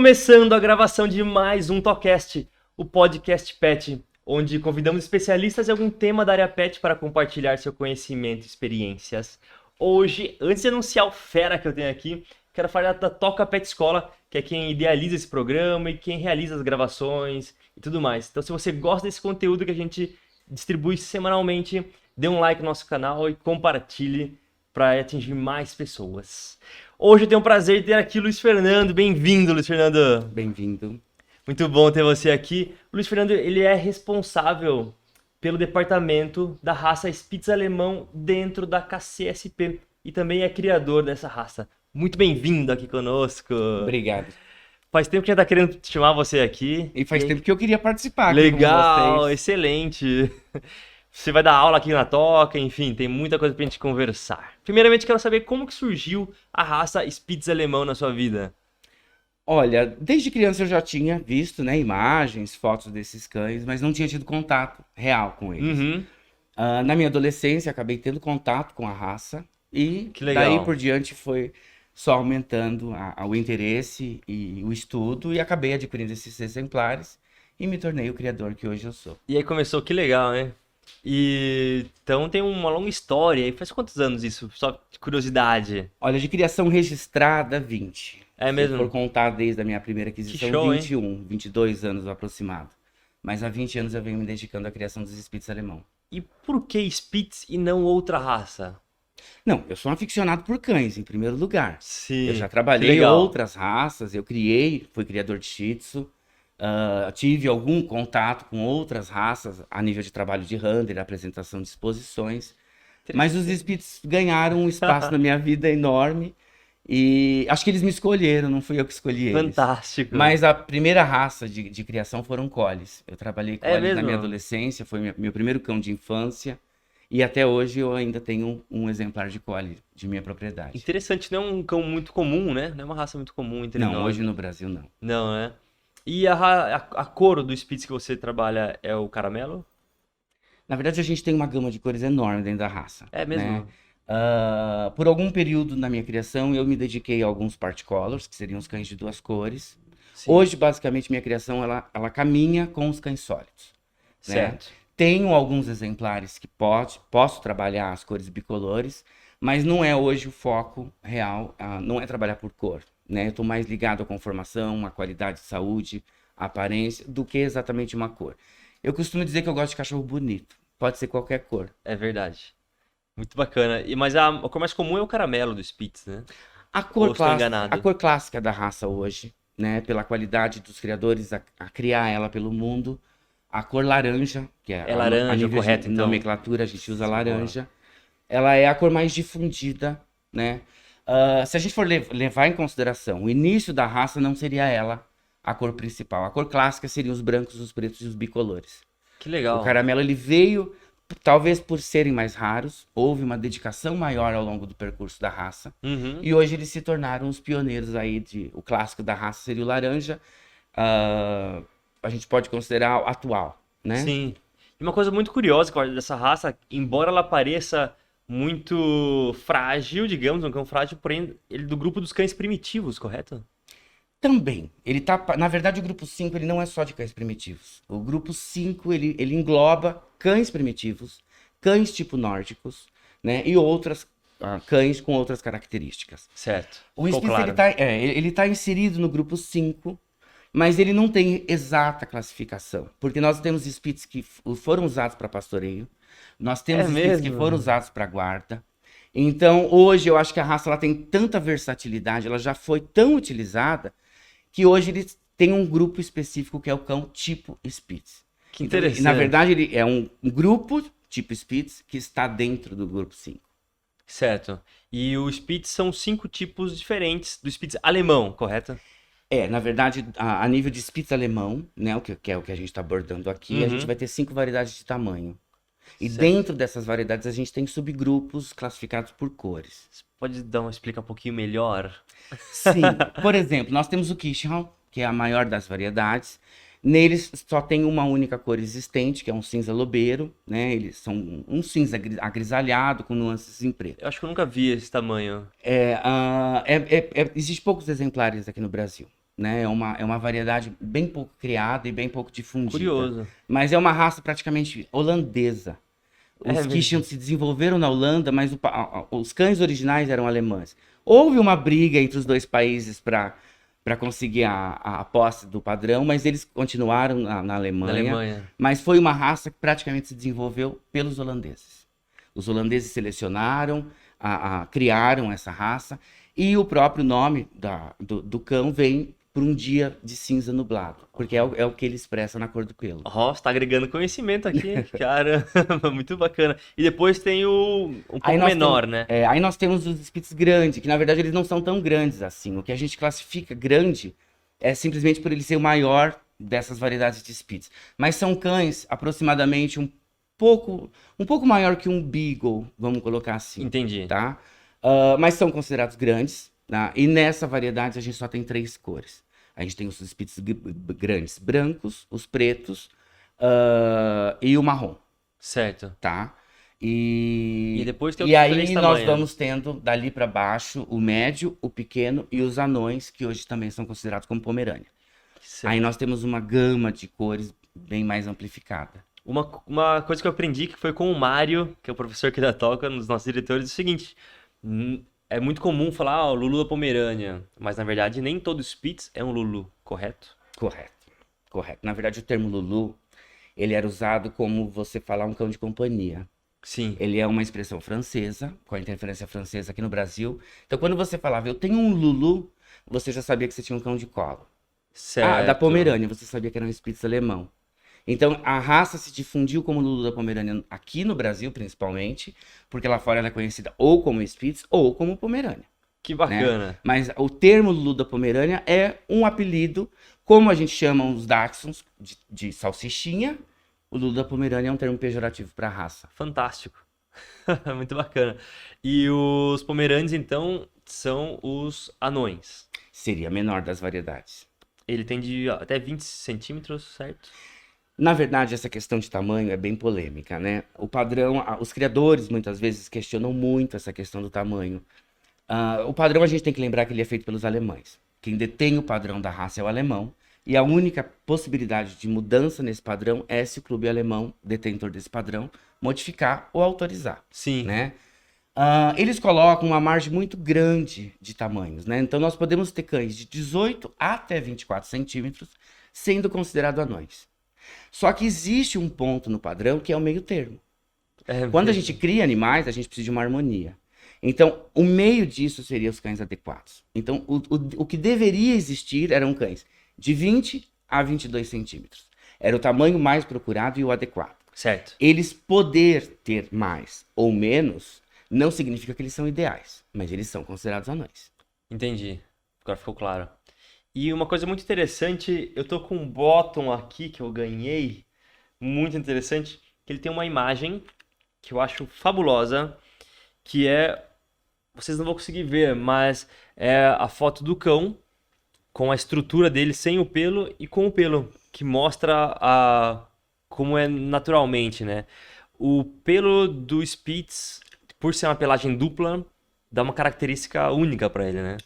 Começando a gravação de mais um Tocast, o podcast Pet, onde convidamos especialistas em algum tema da área Pet para compartilhar seu conhecimento e experiências. Hoje, antes de anunciar o fera que eu tenho aqui, quero falar da Toca Pet Escola, que é quem idealiza esse programa e quem realiza as gravações e tudo mais. Então, se você gosta desse conteúdo que a gente distribui semanalmente, dê um like no nosso canal e compartilhe para atingir mais pessoas. Hoje eu tenho o prazer de ter aqui o Luiz Fernando. Bem-vindo, Luiz Fernando. Bem-vindo. Muito bom ter você aqui. O Luiz Fernando, ele é responsável pelo departamento da raça Spitz alemão dentro da KCSP e também é criador dessa raça. Muito bem-vindo aqui conosco. Obrigado. Faz tempo que a gente tá querendo chamar você aqui. E faz tempo que eu queria participar aqui Legal, com vocês. excelente. Você vai dar aula aqui na Toca, enfim, tem muita coisa pra gente conversar. Primeiramente, quero saber como que surgiu a raça Spitz alemão na sua vida. Olha, desde criança eu já tinha visto, né, imagens, fotos desses cães, mas não tinha tido contato real com eles. Uhum. Na minha adolescência, acabei tendo contato com a raça e Que legal. daí por diante foi só aumentando o interesse e o estudo e acabei adquirindo esses exemplares e me tornei o criador que hoje eu sou. E aí começou, que legal, né? E então tem uma longa história. E faz quantos anos isso? Só de curiosidade. Olha, de criação registrada, 20. É mesmo? Se for contar desde a minha primeira aquisição, Que show, hein? 22 anos aproximado. Mas há 20 anos eu venho me dedicando à criação dos Spitz alemão. E por que Spitz e não outra raça? Não, eu sou um aficionado por cães, em primeiro lugar. Sim. Eu já que trabalhei em legal. outras raças, fui criador de Shih Tzu, tive algum contato com outras raças a nível de trabalho de handler, apresentação de exposições. Mas os Spitz ganharam um espaço na minha vida enorme e acho que eles me escolheram, não fui eu que escolhi eles. Fantástico. Mas a primeira raça de criação foram Collies. Eu trabalhei com É Collies na mesmo? minha adolescência, foi meu primeiro cão de infância. E até hoje eu ainda tenho um exemplar de Collie de minha propriedade. Interessante, não é um cão muito comum, né? Não é uma raça muito comum entre Não, nós. hoje no Brasil não. Não, né? E a cor do Spitz que você trabalha é o caramelo? Na verdade, a gente tem uma gama de cores enorme dentro da raça. É mesmo? Né? Por algum período na minha criação, eu me dediquei a alguns particolors, que seriam os cães de duas cores. Sim. Hoje, basicamente, minha criação ela caminha com os cães sólidos. Né? Certo. Tenho alguns exemplares que posso trabalhar as cores bicolores, mas não é hoje o foco real, não é trabalhar por cor. Né? Eu estou mais ligado à conformação, à qualidade de saúde, à aparência, do que exatamente uma cor. Eu costumo dizer que eu gosto de cachorro bonito. Pode ser qualquer cor. É verdade. Muito bacana. Mas a cor mais comum é o caramelo do Spitz, né? A Ou cor, estou enganado? a cor clássica da raça hoje, né, pela qualidade dos criadores a criar ela pelo mundo, a cor laranja, que é laranja, a nível correto, de então. nomenclatura, a gente usa Sim, laranja. Ela é a cor mais difundida, né? Se a gente for levar em consideração, o início da raça não seria ela a cor principal. A cor clássica seriam os brancos, os pretos e os bicolores. Que legal. O caramelo ele veio, talvez por serem mais raros, houve uma dedicação maior ao longo do percurso da raça. Uhum. E hoje eles se tornaram os pioneiros aí o clássico da raça seria o laranja. A gente pode considerar o atual, né? Sim. E uma coisa muito curiosa que eu acho dessa raça, embora ela pareça muito frágil, digamos, um cão frágil, porém ele é do grupo dos cães primitivos, correto? Também. Na verdade, o grupo 5 ele não é só de cães primitivos. O grupo 5 ele engloba cães primitivos, cães tipo nórdicos, né? E outras cães com outras características. Certo. O Ficou Spitz claro. ele tá inserido no grupo 5, mas ele não tem exata classificação, porque nós temos Spitz que foram usados para pastoreio, nós temos É Spitz que mesmo? foram usados para guarda. Então, hoje eu acho que a raça ela tem tanta versatilidade, ela já foi tão utilizada que hoje ele tem um grupo específico que é o cão tipo Spitz. Que Então, interessante. na verdade, ele é um grupo tipo Spitz que está dentro do grupo 5. Certo. E o Spitz são 5 tipos diferentes do Spitz alemão, correto? Na verdade, a nível de Spitz alemão, né, que é o que a gente está abordando aqui, a Uhum. gente vai ter 5 variedades de tamanho. E Certo. dentro dessas variedades a gente tem subgrupos classificados por cores. Você pode explicar um pouquinho melhor? Sim, por exemplo, nós temos o Keeshond, que é a maior das variedades. Neles só tem uma única cor existente, que é um cinza lobeiro, né? Eles são um cinza agrisalhado com nuances em preto. Eu acho que eu nunca vi esse tamanho. Existem poucos exemplares aqui no Brasil. né? É uma variedade bem pouco criada e bem pouco difundida. Curioso. Mas é uma raça praticamente holandesa. É Os mesmo. Kishan se desenvolveram na Holanda, mas os cães originais eram alemães. Houve uma briga entre os dois países para conseguir a posse do padrão, mas eles continuaram na Na Alemanha. Alemanha. Mas foi uma raça que praticamente se desenvolveu pelos holandeses. Os holandeses selecionaram, criaram essa raça, e o próprio nome do cão vem por um dia de cinza nublado, porque é o que ele expressa na cor do pelo. Ó, você tá agregando conhecimento aqui, caramba, muito bacana. E depois tem um pouco menor, né? Aí nós temos os Spitz grandes, que na verdade eles não são tão grandes assim. O que a gente classifica grande é simplesmente por ele ser o maior dessas variedades de Spitz. Mas são cães aproximadamente um pouco maior que um Beagle, vamos colocar assim, Entendi. tá? Mas são considerados grandes, tá? E nessa variedade a gente só tem 3 cores. A gente tem os Spitz grandes brancos, os pretos, e o marrom, Certo. tá? E E, depois tem e outros três aí nós tamanhos. vamos tendo dali para baixo o médio, o pequeno e os anões, que hoje também são considerados como Pomerânia. Certo. Aí nós temos uma gama de cores bem mais amplificada. Uma coisa que eu aprendi que foi com o Mário, que é o professor aqui da Toca, um dos nossos diretores, é o seguinte: é muito comum falar, o Lulu da Pomerânia, mas na verdade nem todo Spitz é um Lulu, correto? Correto, correto. Na verdade, o termo Lulu, ele era usado como você falar um cão de companhia. Sim, Ele é uma expressão francesa, com a interferência francesa aqui no Brasil. Então, quando você falava, eu tenho um Lulu, você já sabia que você tinha um cão de colo. Ah, da certo. Pomerânia, você sabia que era um Spitz alemão. Então, a raça se difundiu como Lulu da Pomerânia aqui no Brasil, principalmente, porque lá fora ela é conhecida ou como Spitz ou como Pomerânia, Que né? bacana. Mas o termo Lulu da Pomerânia é um apelido, como a gente chama os Dachshunds de salsichinha, o Lulu da Pomerânia é um termo pejorativo para a raça. Fantástico. Muito bacana. E os Pomerânios, então, são os anões. Seria a menor das variedades. Ele tem de até 20 centímetros, certo? Na verdade, essa questão de tamanho é bem polêmica, né? O padrão, os criadores muitas vezes questionam muito essa questão do tamanho. O padrão a gente tem que lembrar que ele é feito pelos alemães. Quem detém o padrão da raça é o alemão. E a única possibilidade de mudança nesse padrão é se o clube alemão, detentor desse padrão, modificar ou autorizar, Sim. né? Eles colocam uma margem muito grande de tamanhos, né? Então nós podemos ter cães de 18 até 24 centímetros sendo considerados anões. Só que existe um ponto no padrão que é o meio termo. É Quando a mesmo. gente cria animais, a gente precisa de uma harmonia. Então, o meio disso seria os cães adequados. Então, o que deveria existir eram cães de 20 a 22 centímetros. Era o tamanho mais procurado e o adequado. Certo. Eles poder ter mais ou menos não significa que eles são ideais, mas eles são considerados anões. Entendi. Agora ficou claro. E uma coisa muito interessante, eu tô com um bottom aqui que eu ganhei, muito interessante, que ele tem uma imagem que eu acho fabulosa, que vocês não vão conseguir ver, mas é a foto do cão com a estrutura dele sem o pelo e com o pelo, que mostra como é naturalmente, né? O pelo do Spitz, por ser uma pelagem dupla, dá uma característica única pra ele, né?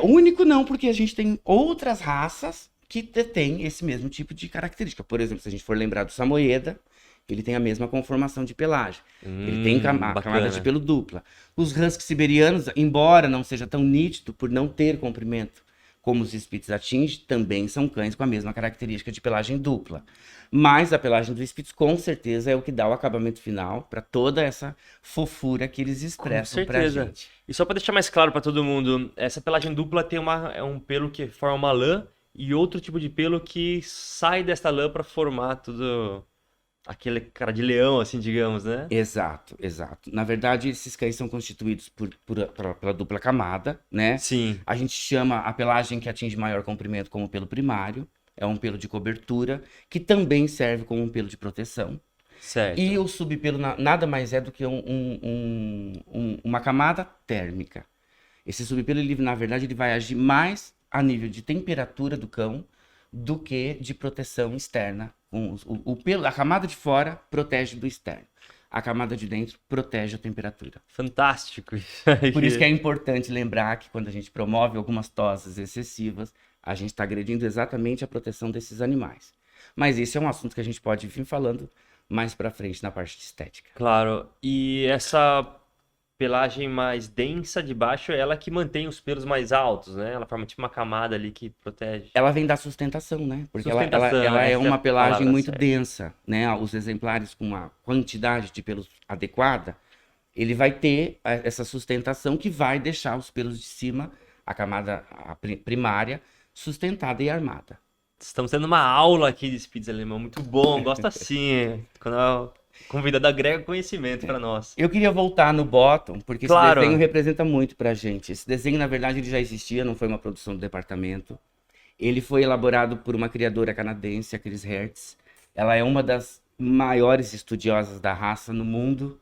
Único não, porque a gente tem outras raças que detêm esse mesmo tipo de característica. Por exemplo, se a gente for lembrar do Samoyeda, ele tem a mesma conformação de pelagem. Ele tem a camada Bacana. de pelo dupla. Os Husky siberianos, embora não seja tão nítido por não ter comprimento como os Spitz atinge, também são cães com a mesma característica de pelagem dupla. Mas a pelagem do Spitz com certeza é o que dá o acabamento final para toda essa fofura que eles expressam pra certeza. gente. E só pra deixar mais claro pra todo mundo, essa pelagem dupla é um pelo que forma uma lã e outro tipo de pelo que sai desta lã pra formar tudo aquele cara de leão, assim, digamos, né? Exato, exato. Na verdade, esses cães são constituídos pela dupla camada, né? Sim, A gente chama a pelagem que atinge maior comprimento como pelo primário. É um pelo de cobertura, que também serve como um pelo de proteção. certo. E o subpelo nada mais é do que uma camada térmica. Esse subpelo, na verdade, ele vai agir mais a nível de temperatura do cão do que de proteção externa. A camada de fora protege do externo. a camada de dentro protege a temperatura. Fantástico. Por isso que é importante lembrar que quando a gente promove algumas toses excessivas, a gente está agredindo exatamente a proteção desses animais. Mas isso é um assunto que a gente pode vir falando mais para frente na parte de estética. Claro. E essa pelagem mais densa de baixo é ela que mantém os pelos mais altos, né? Ela forma tipo uma camada ali que protege. Ela vem da sustentação, né? Porque Sustentação, ela é essa é a uma pelagem palavra muito certa. densa, né? Os exemplares com uma quantidade de pelos adequada, ele vai ter essa sustentação que vai deixar os pelos de cima, a camada primária, sustentada e armada. Estamos tendo uma aula aqui de Spitz alemão, muito bom, gosto assim, quando a convidada agrega conhecimento para nós. Eu queria voltar no bottom, porque Claro. esse desenho representa muito pra gente. Esse desenho, na verdade, ele já existia, não foi uma produção do departamento. Ele foi elaborado por uma criadora canadense, a Chris Hertz. Ela é uma das maiores estudiosas da raça no mundo.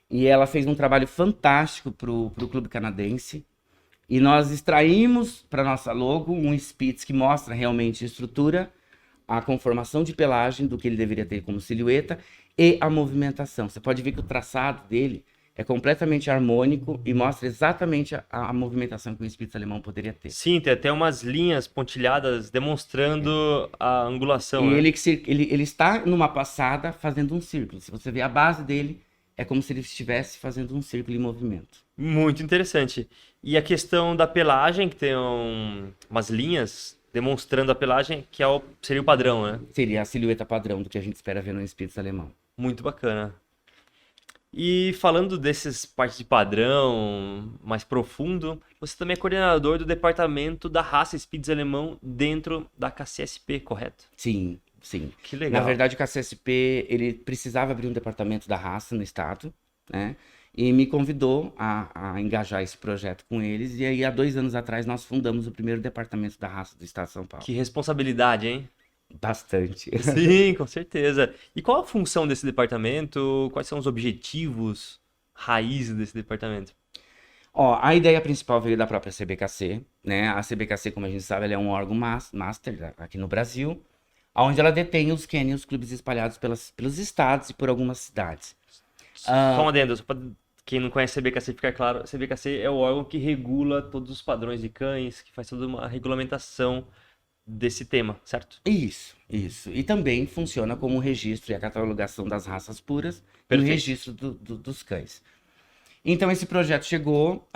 E ela fez um trabalho fantástico pro clube canadense. E nós extraímos para nossa logo um Spitz que mostra realmente a estrutura, a conformação de pelagem do que ele deveria ter como silhueta e a movimentação. Você pode ver que o traçado dele é completamente harmônico e mostra exatamente a movimentação que o Spitz alemão poderia ter. Sim, tem até umas linhas pontilhadas demonstrando a angulação, E né? ele está numa passada fazendo um círculo. Se você ver a base dele, é como se ele estivesse fazendo um círculo em movimento. Muito interessante. E a questão da pelagem, que tem umas linhas demonstrando a pelagem, que seria o padrão, né? Seria a silhueta padrão do que a gente espera ver no Spitz alemão. Muito bacana. E falando desses partes de padrão mais profundo, você também é coordenador do departamento da raça Spitz alemão dentro da KCSP, correto? Sim, sim. Que legal. Na verdade, o KCSP, ele precisava abrir um departamento da raça no estado, né? E me convidou a engajar esse projeto com eles. E aí, há 2 anos atrás, nós fundamos o primeiro departamento da raça do estado de São Paulo. Que responsabilidade, hein? Bastante. Sim, com certeza. E qual a função desse departamento? Quais são os objetivos raiz desse departamento? Ó, a ideia principal veio da própria CBKC, né? A CBKC, como a gente sabe, ela é um órgão master aqui no Brasil, onde ela detém os CAN e os clubes espalhados pelos estados e por algumas cidades. Só um adendo, só para quem não conhece a CBKC ficar claro, a CBKC é o órgão que regula todos os padrões de cães, que faz toda uma regulamentação desse tema, certo? Isso. E também funciona como o registro e a catalogação das raças puras e o Perfeito. registro dos cães. Então, esse projeto chegou,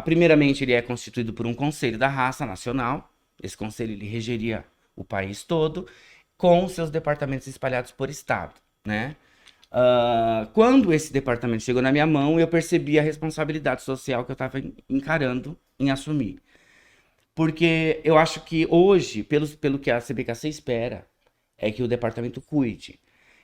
primeiramente ele é constituído por um conselho da raça nacional. Esse conselho ele regeria o país todo, com seus departamentos espalhados por estado, né? Quando esse departamento chegou na minha mão, eu percebi a responsabilidade social que eu estava encarando em assumir. Porque eu acho que hoje, pelo que a CBKC espera, é que o departamento cuide.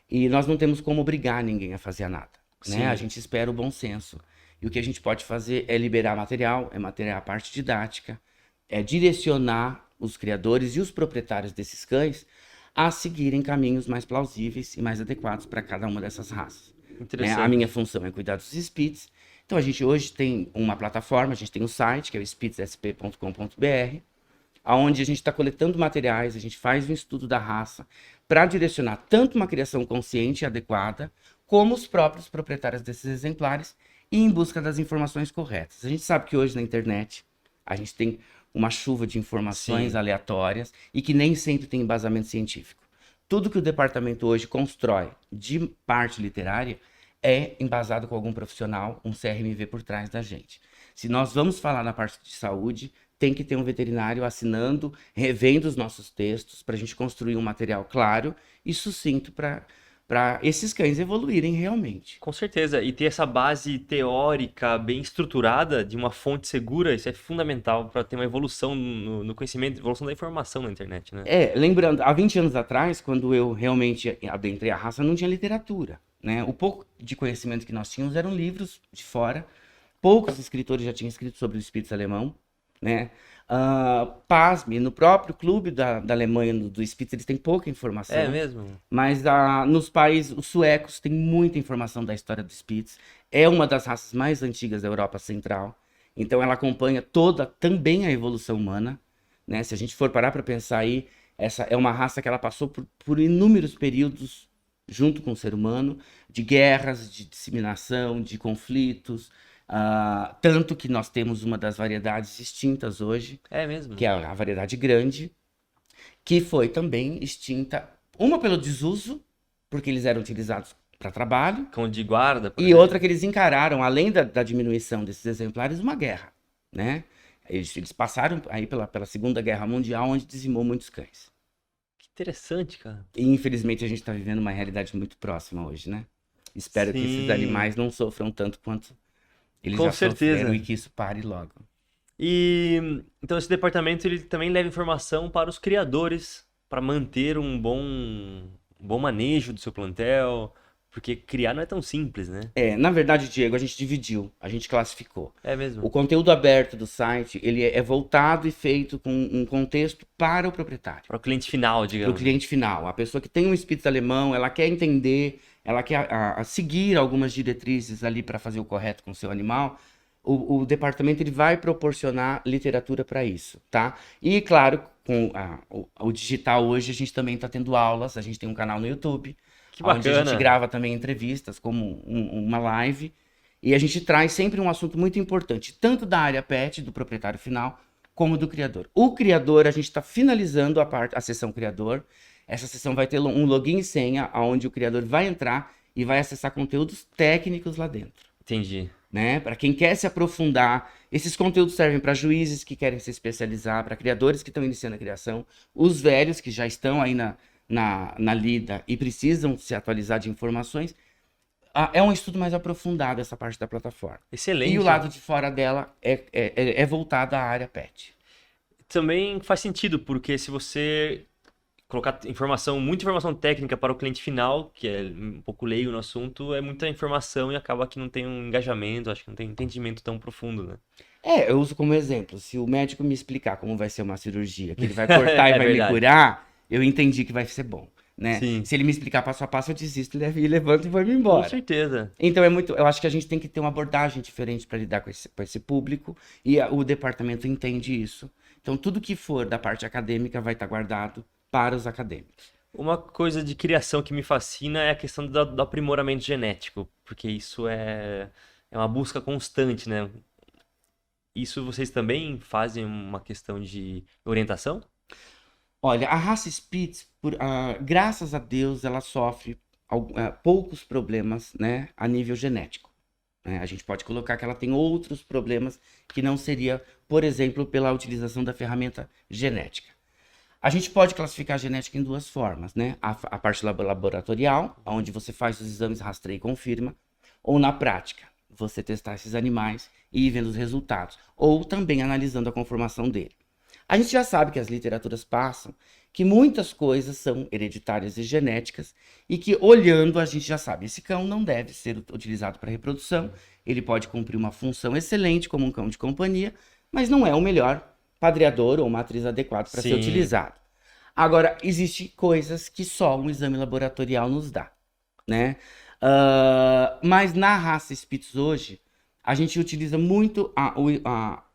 E nós não temos como obrigar ninguém a fazer nada, Sim. né? A gente espera o bom senso. E o que a gente pode fazer é liberar material, a parte didática, é direcionar os criadores e os proprietários desses cães a seguirem caminhos mais plausíveis e mais adequados para cada uma dessas raças. Né? Interessante. A minha função é cuidar dos Spitz. Então a gente hoje tem uma plataforma, a gente tem um site, que é o spitzsp.com.br, onde a gente está coletando materiais, a gente faz um estudo da raça para direcionar tanto uma criação consciente e adequada, como os próprios proprietários desses exemplares e em busca das informações corretas. A gente sabe que hoje na internet a gente tem uma chuva de informações Sim. aleatórias e que nem sempre tem embasamento científico. Tudo que o departamento hoje constrói de parte literária é embasado com algum profissional, um CRMV por trás da gente. Se nós vamos falar na parte de saúde, tem que ter um veterinário assinando, revendo os nossos textos, para a gente construir um material claro e sucinto para esses cães evoluírem realmente. Com certeza. E ter essa base teórica bem estruturada de uma fonte segura, isso é fundamental para ter uma evolução no conhecimento, evolução da informação na internet, né? Lembrando, há 20 anos atrás, quando eu realmente adentrei a raça, não tinha literatura, né? O pouco de conhecimento que nós tínhamos eram livros de fora. Poucos escritores já tinham escrito sobre o Spitz alemão, né? Pasme, no próprio clube da Alemanha, do Spitz, eles têm pouca informação. É mesmo? Mas nos países, os suecos têm muita informação da história do Spitz. É uma das raças mais antigas da Europa Central. Então ela acompanha também a evolução humana, né? Se a gente for parar para pensar aí, essa é uma raça que ela passou por inúmeros períodos junto com o ser humano, de guerras, de disseminação, de conflitos. Tanto que nós temos uma das variedades extintas hoje, É mesmo? que é a variedade grande, que foi também extinta, uma pelo desuso, porque eles eram utilizados para trabalho, Cão de guarda, por e exemplo. outra que eles encararam, além da diminuição desses exemplares, uma guerra, né? Eles passaram aí pela Segunda Guerra Mundial, onde dizimou muitos cães. Que interessante, cara. E infelizmente a gente está vivendo uma realidade muito próxima hoje, né? Espero que esses Sim. animais não sofram tanto quanto eles Com já certeza. sofreram e que isso pare logo. E então esse departamento ele também leva informação para os criadores para manter um bom manejo do seu plantel, porque criar não é tão simples, né? Na verdade, Diego, a gente dividiu, a gente classificou. É mesmo. O conteúdo aberto do site, ele é voltado e feito com um contexto para o proprietário. Para o cliente final, Para o digamos. cliente final. A pessoa que tem um Spitz alemão, ela quer entender, ela quer seguir algumas diretrizes ali para fazer o correto com o seu animal. O departamento ele vai proporcionar literatura para isso, tá? E, claro, com o digital hoje, a gente também está tendo aulas, a gente tem um canal no YouTube, Que onde a gente bacana. grava também entrevistas, como uma live, e a gente traz sempre um assunto muito importante, tanto da área pet, do proprietário final, como do criador. O criador, a gente está finalizando a sessão criador. Essa sessão vai ter um login e senha, onde o criador vai entrar e vai acessar conteúdos técnicos lá dentro. Entendi. Né? Para quem quer se aprofundar, esses conteúdos servem para juízes que querem se especializar, para criadores que estão iniciando a criação, os velhos que já estão aí na lida e precisam se atualizar de informações. É um estudo mais aprofundado essa parte da plataforma. Excelente. E o lado de fora dela é voltado à área pet. Também faz sentido, porque se você colocar muita informação técnica para o cliente final, que é um pouco leigo no assunto, é muita informação e acaba que não tem um engajamento, acho que não tem entendimento tão profundo, né? Eu uso como exemplo, se o médico me explicar como vai ser uma cirurgia, que ele vai cortar e É vai verdade. me curar, eu entendi que vai ser bom, né? Sim. Se ele me explicar passo a passo, eu desisto, levanto e vou me Com embora. certeza. Então eu acho que a gente tem que ter uma abordagem diferente para lidar com esse público, e o departamento entende isso. Então tudo que for da parte acadêmica vai estar guardado para os acadêmicos. Uma coisa de criação que me fascina é a questão do aprimoramento genético, porque isso é uma busca constante, né? Isso vocês também fazem uma questão de orientação? Olha, a raça Spitz, graças a Deus, ela sofre poucos problemas, né, a nível genético. Né? A gente pode colocar que ela tem outros problemas que não seria, por exemplo, pela utilização da ferramenta genética. A gente pode classificar a genética em duas formas, né? A parte laboratorial, onde você faz os exames, rastreia e confirma, ou na prática, você testar esses animais e ir vendo os resultados, ou também analisando a conformação dele. A gente já sabe que as literaturas passam que muitas coisas são hereditárias e genéticas e que olhando a gente já sabe, esse cão não deve ser utilizado para reprodução, ele pode cumprir uma função excelente como um cão de companhia, mas não é o melhor padreador ou matriz adequado para ser Sim. utilizado. Agora, existem coisas que só um exame laboratorial nos dá, né? Mas na raça Spitz hoje, a gente utiliza muito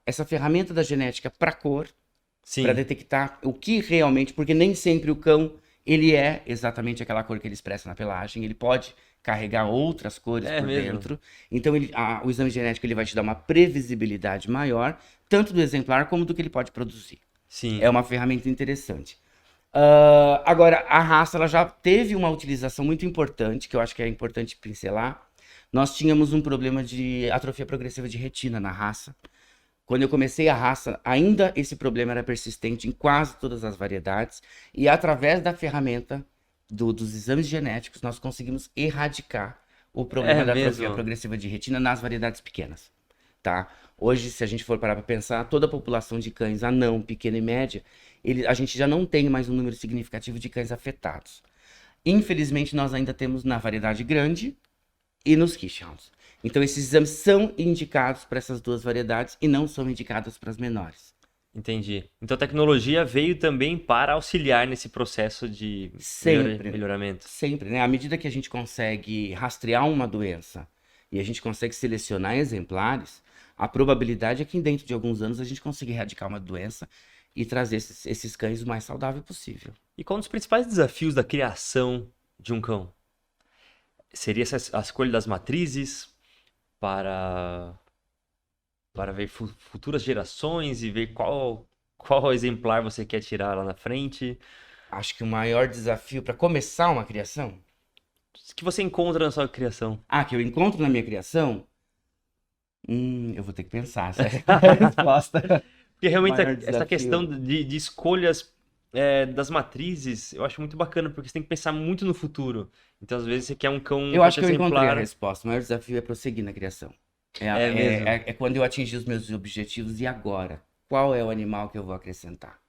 essa ferramenta da genética para cor, Sim. para detectar o que realmente, porque nem sempre o cão ele é exatamente aquela cor que ele expressa na pelagem, ele pode carregar outras cores por mesmo. dentro. Então o exame genético ele vai te dar uma previsibilidade maior, tanto do exemplar como do que ele pode produzir. Sim. É uma ferramenta interessante. Agora, a raça ela já teve uma utilização muito importante, que eu acho que é importante pincelar. Nós tínhamos um problema de atrofia progressiva de retina na raça. Quando eu comecei a raça, ainda esse problema era persistente em quase todas as variedades. E através da ferramenta dos exames genéticos, nós conseguimos erradicar o problema da atrofia progressiva de retina nas variedades pequenas. Tá? Hoje, se a gente for parar para pensar, toda a população de cães anão, pequena e média, a gente já não tem mais um número significativo de cães afetados. Infelizmente, nós ainda temos na variedade grande e nos Keeshonds. Então, esses exames são indicados para essas duas variedades e não são indicados para as menores. Entendi. Então, a tecnologia veio também para auxiliar nesse processo de melhoramento. Sempre, né? À medida que a gente consegue rastrear uma doença e a gente consegue selecionar exemplares, a probabilidade é que dentro de alguns anos a gente consiga erradicar uma doença e trazer esses cães o mais saudável possível. E qual um dos principais desafios da criação de um cão? seria essa a escolha das matrizes para, para ver futuras gerações e ver qual exemplar você quer tirar lá na frente, Acho que o maior desafio para começar uma criação, que você encontra na sua criação. que eu encontro na minha criação, eu vou ter que pensar essa é a resposta. Porque O realmente maior essa questão desafio. de escolhas das matrizes, eu acho muito bacana, porque você tem que pensar muito no futuro. Então, às vezes, você quer um cão um Eu acho certo que eu encontrei a exemplar. resposta. O maior desafio é prosseguir na criação. É mesmo. É quando eu atingir os meus objetivos e agora? Qual é o animal que eu vou acrescentar?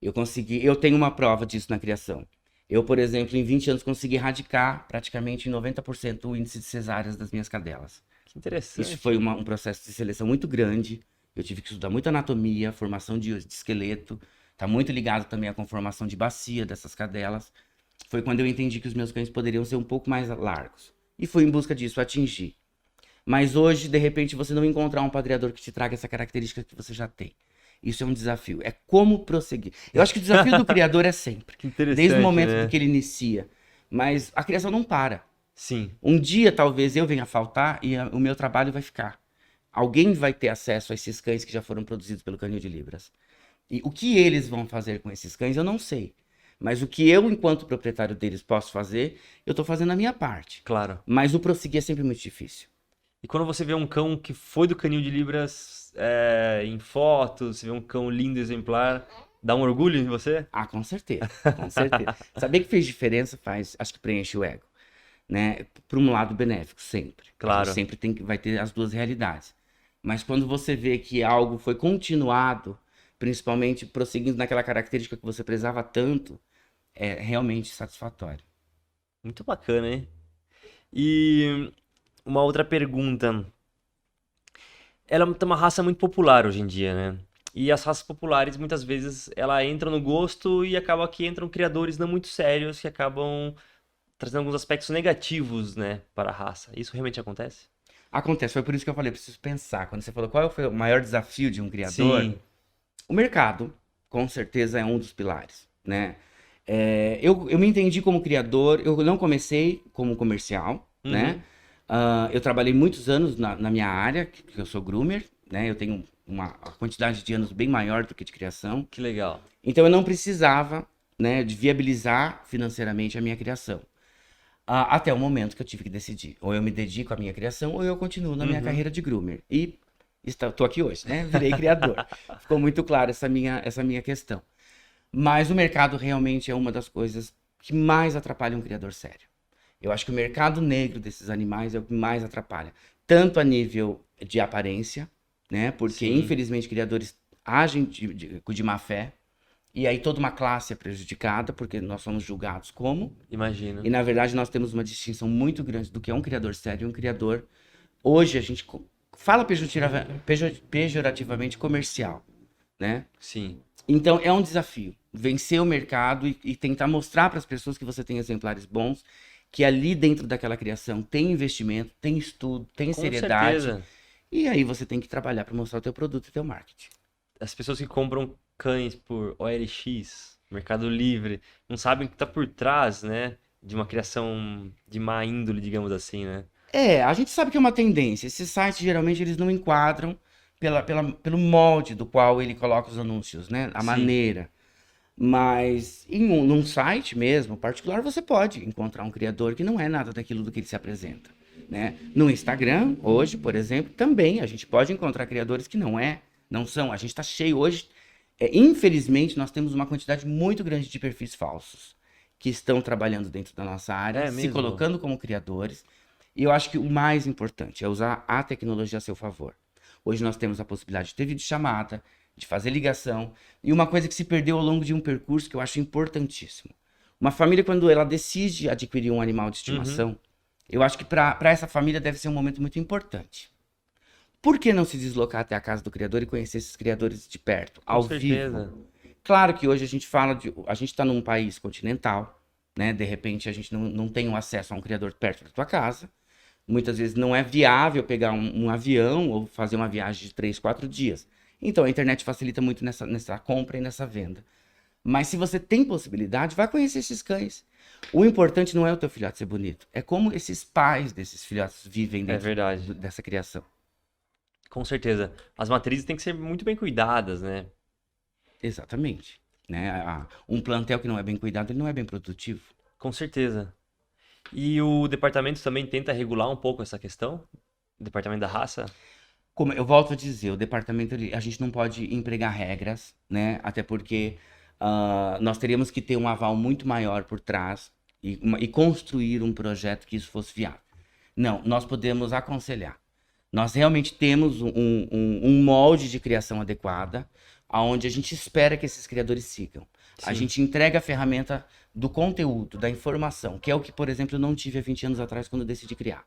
Eu tenho uma prova disso na criação. Eu, por exemplo, em 20 anos consegui erradicar praticamente em 90% o índice de cesáreas das minhas cadelas. Que Isso interessante. foi um processo de seleção muito grande. Eu tive que estudar muita anatomia, formação de esqueleto. Está muito ligado também à conformação de bacia dessas cadelas. Foi quando eu entendi que os meus cães poderiam ser um pouco mais largos. E fui em busca disso, atingir. Mas hoje, de repente, você não encontrar um padreador que te traga essa característica que você já tem. Isso é um desafio. É como prosseguir. Eu acho que o desafio do criador é sempre, Que desde o interessante, momento do né? que ele inicia. Mas a criação não para. Sim, Um dia, talvez, eu venha a faltar e o meu trabalho vai ficar. Alguém vai ter acesso a esses cães que já foram produzidos pelo Canil de Libras. E o que eles vão fazer com esses cães, eu não sei. Mas o que eu, enquanto proprietário deles, posso fazer, eu estou fazendo a minha parte. claro. Mas o prosseguir é sempre muito difícil. E quando você vê um cão que foi do Canil de Libras em fotos, você vê um cão lindo, exemplar, dá um orgulho em você? Com certeza, com certeza. Saber que fez diferença faz, acho que preenche o ego, né? Por um lado benéfico, sempre. A gente Claro. sempre vai ter as duas realidades. Mas quando você vê que algo foi continuado, principalmente prosseguindo naquela característica que você prezava tanto, é realmente satisfatório. Muito bacana, hein? E uma outra pergunta. Ela é uma raça muito popular hoje em dia, né? E as raças populares, muitas vezes, ela entra no gosto e acaba que entram criadores não muito sérios que acabam trazendo alguns aspectos negativos, né, para a raça. Isso realmente acontece? Acontece, foi por isso que eu falei, preciso pensar. Quando você falou qual foi o maior desafio de um criador, Sim. o mercado, com certeza, é um dos pilares, né? Eu me entendi como criador, eu não comecei como comercial, né? Uhum. Eu trabalhei muitos anos na minha área, que eu sou groomer, né? Eu tenho uma quantidade de anos bem maior do que de criação. Que legal. Então eu não precisava, né, de viabilizar financeiramente a minha criação. Até o momento que eu tive que decidir. Ou eu me dedico à minha criação, ou eu continuo na minha Uhum. carreira de groomer. E tô aqui hoje, né? Virei criador. Ficou muito claro essa minha questão. Mas o mercado realmente é uma das coisas que mais atrapalha um criador sério. Eu acho que o mercado negro desses animais é o que mais atrapalha. Tanto a nível de aparência, né? Porque Sim, infelizmente criadores agem de má fé. E aí toda uma classe é prejudicada, porque nós somos julgados como. imagino. E na verdade nós temos uma distinção muito grande do que é um criador sério e um criador. Hoje a gente fala pejorativamente comercial, né? Sim. Então é um desafio vencer o mercado e tentar mostrar para as pessoas que você tem exemplares bons, que ali dentro daquela criação tem investimento, tem estudo, tem Com seriedade. certeza. E aí você tem que trabalhar para mostrar o teu produto e teu marketing. As pessoas que compram cães por OLX, Mercado Livre, não sabem o que está por trás, né, de uma criação de má índole, digamos assim, né? A gente sabe que é uma tendência. Esses sites geralmente eles não enquadram pelo molde do qual ele coloca os anúncios, né? A Sim. maneira. Mas num site mesmo, particular, você pode encontrar um criador que não é nada daquilo do que ele se apresenta, né? No Instagram, hoje, por exemplo, também a gente pode encontrar criadores que não são. A gente está cheio hoje. Infelizmente, nós temos uma quantidade muito grande de perfis falsos que estão trabalhando dentro da nossa área, É se mesmo? colocando como criadores. E eu acho que o mais importante é usar a tecnologia a seu favor. Hoje nós temos a possibilidade de ter videochamada, de fazer ligação, e uma coisa que se perdeu ao longo de um percurso que eu acho importantíssimo. Uma família, quando ela decide adquirir um animal de Uhum. estimação, eu acho que para essa família deve ser um momento muito importante. Por que não se deslocar até a casa do criador e conhecer esses criadores de perto, Com ao vivo? certeza. Claro que hoje a gente a gente está num país continental, né? De repente a gente não tem um acesso a um criador perto da tua casa. Muitas vezes não é viável pegar um avião ou fazer uma viagem de 3, 4 dias. Então a internet facilita muito nessa compra e nessa venda. Mas se você tem possibilidade, vai conhecer esses cães. O importante não é o teu filhote ser bonito, é como esses pais desses filhotes vivem É dentro verdade. dessa criação. Com certeza. As matrizes têm que ser muito bem cuidadas, né? Exatamente. Né? Um plantel que não é bem cuidado, ele não é bem produtivo. Com certeza. E o departamento também tenta regular um pouco essa questão? O departamento da raça? Como eu volto a dizer, o departamento, a gente não pode empregar regras, né? Até porque nós teríamos que ter um aval muito maior por trás e construir um projeto que isso fosse viável. Não, nós podemos aconselhar. Nós realmente temos um molde de criação adequada, aonde a gente espera que esses criadores sigam. A Sim. gente entrega a ferramenta do conteúdo, da informação, que é o que, por exemplo, eu não tive há 20 anos atrás quando eu decidi criar.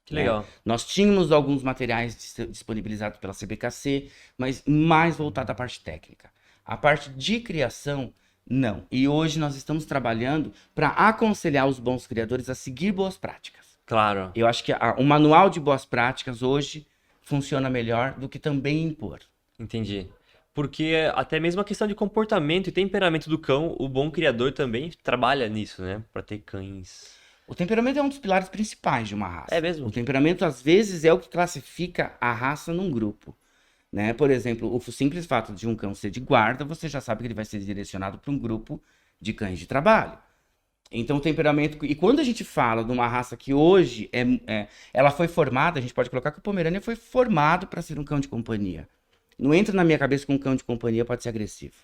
Que Né? legal. Nós tínhamos alguns materiais disponibilizados pela CBKC, mas mais voltado à parte técnica. A parte de criação, não. E hoje nós estamos trabalhando para aconselhar os bons criadores a seguir boas práticas. Claro. Eu acho que o manual de boas práticas hoje funciona melhor do que também impor. Entendi. Porque até mesmo a questão de comportamento e temperamento do cão, o bom criador também trabalha nisso, né? Pra ter cães. O temperamento é um dos pilares principais de uma raça. É mesmo? O temperamento, às vezes, é o que classifica a raça num grupo. Né? Por exemplo, o simples fato de um cão ser de guarda, você já sabe que ele vai ser direcionado para um grupo de cães de trabalho. Então, o temperamento... E quando a gente fala de uma raça que hoje ela foi formada, a gente pode colocar que o Pomerânia foi formado para ser um cão de companhia. Não entra na minha cabeça que um cão de companhia pode ser agressivo.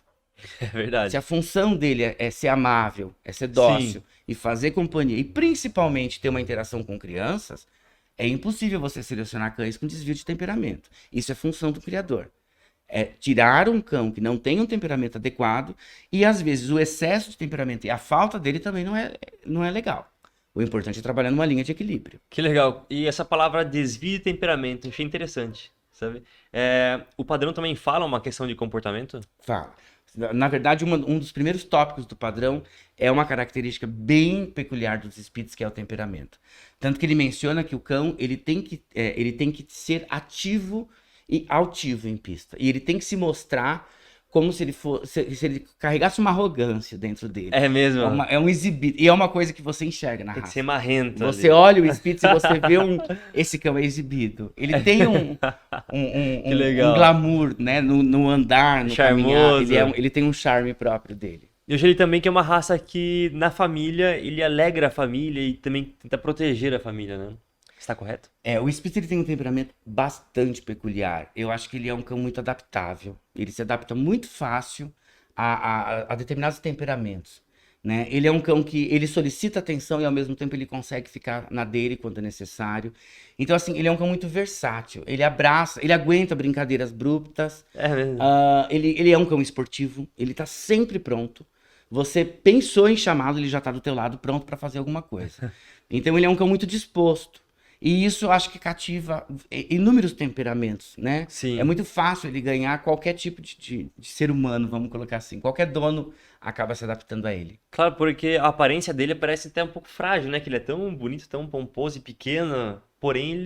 É verdade. Se a função dele é ser amável, é ser dócil Sim. e fazer companhia, e principalmente ter uma interação com crianças, é impossível você selecionar cães com desvio de temperamento. Isso é função do criador. É tirar um cão que não tem um temperamento adequado e, às vezes, o excesso de temperamento e a falta dele também não é legal. O importante é trabalhar numa linha de equilíbrio. Que legal. E essa palavra desvio de temperamento, achei interessante, sabe? O padrão também fala uma questão de comportamento? Fala. Na verdade, um dos primeiros tópicos do padrão é uma característica bem peculiar dos Spitz, que é o temperamento. Tanto que ele menciona que o cão ele tem que ser ativo e altivo em pista. E ele tem que se mostrar como se ele carregasse uma arrogância dentro dele. É mesmo? É um exibido. E é uma coisa que você enxerga na Tem que raça. ser marrento. Você ali. olha o Spitz e você vê esse cão é exibido. Ele tem Que legal. um glamour, né? No andar, no Charmoso. caminhar. Ele tem um charme próprio dele. E eu achei também que é uma raça que, na família, ele alegra a família e também tenta proteger a família, né? Está correto? O Spitz ele tem um temperamento bastante peculiar. Eu acho que ele é um cão muito adaptável. Ele se adapta muito fácil a determinados temperamentos. Né? Ele é um cão que ele solicita atenção e ao mesmo tempo ele consegue ficar na dele quando é necessário. Então, assim, ele é um cão muito versátil. Ele abraça, ele aguenta brincadeiras abruptas. É mesmo. Ele é um cão esportivo. Ele tá sempre pronto. Você pensou em chamá-lo, ele já tá do teu lado pronto para fazer alguma coisa. Então, ele é um cão muito disposto. E isso eu acho que cativa inúmeros temperamentos, né? Sim. É muito fácil ele ganhar qualquer tipo de ser humano, vamos colocar assim. Qualquer dono acaba se adaptando a ele. Claro, porque a aparência dele parece até um pouco frágil, né? Que ele é tão bonito, tão pomposo e pequeno. Porém,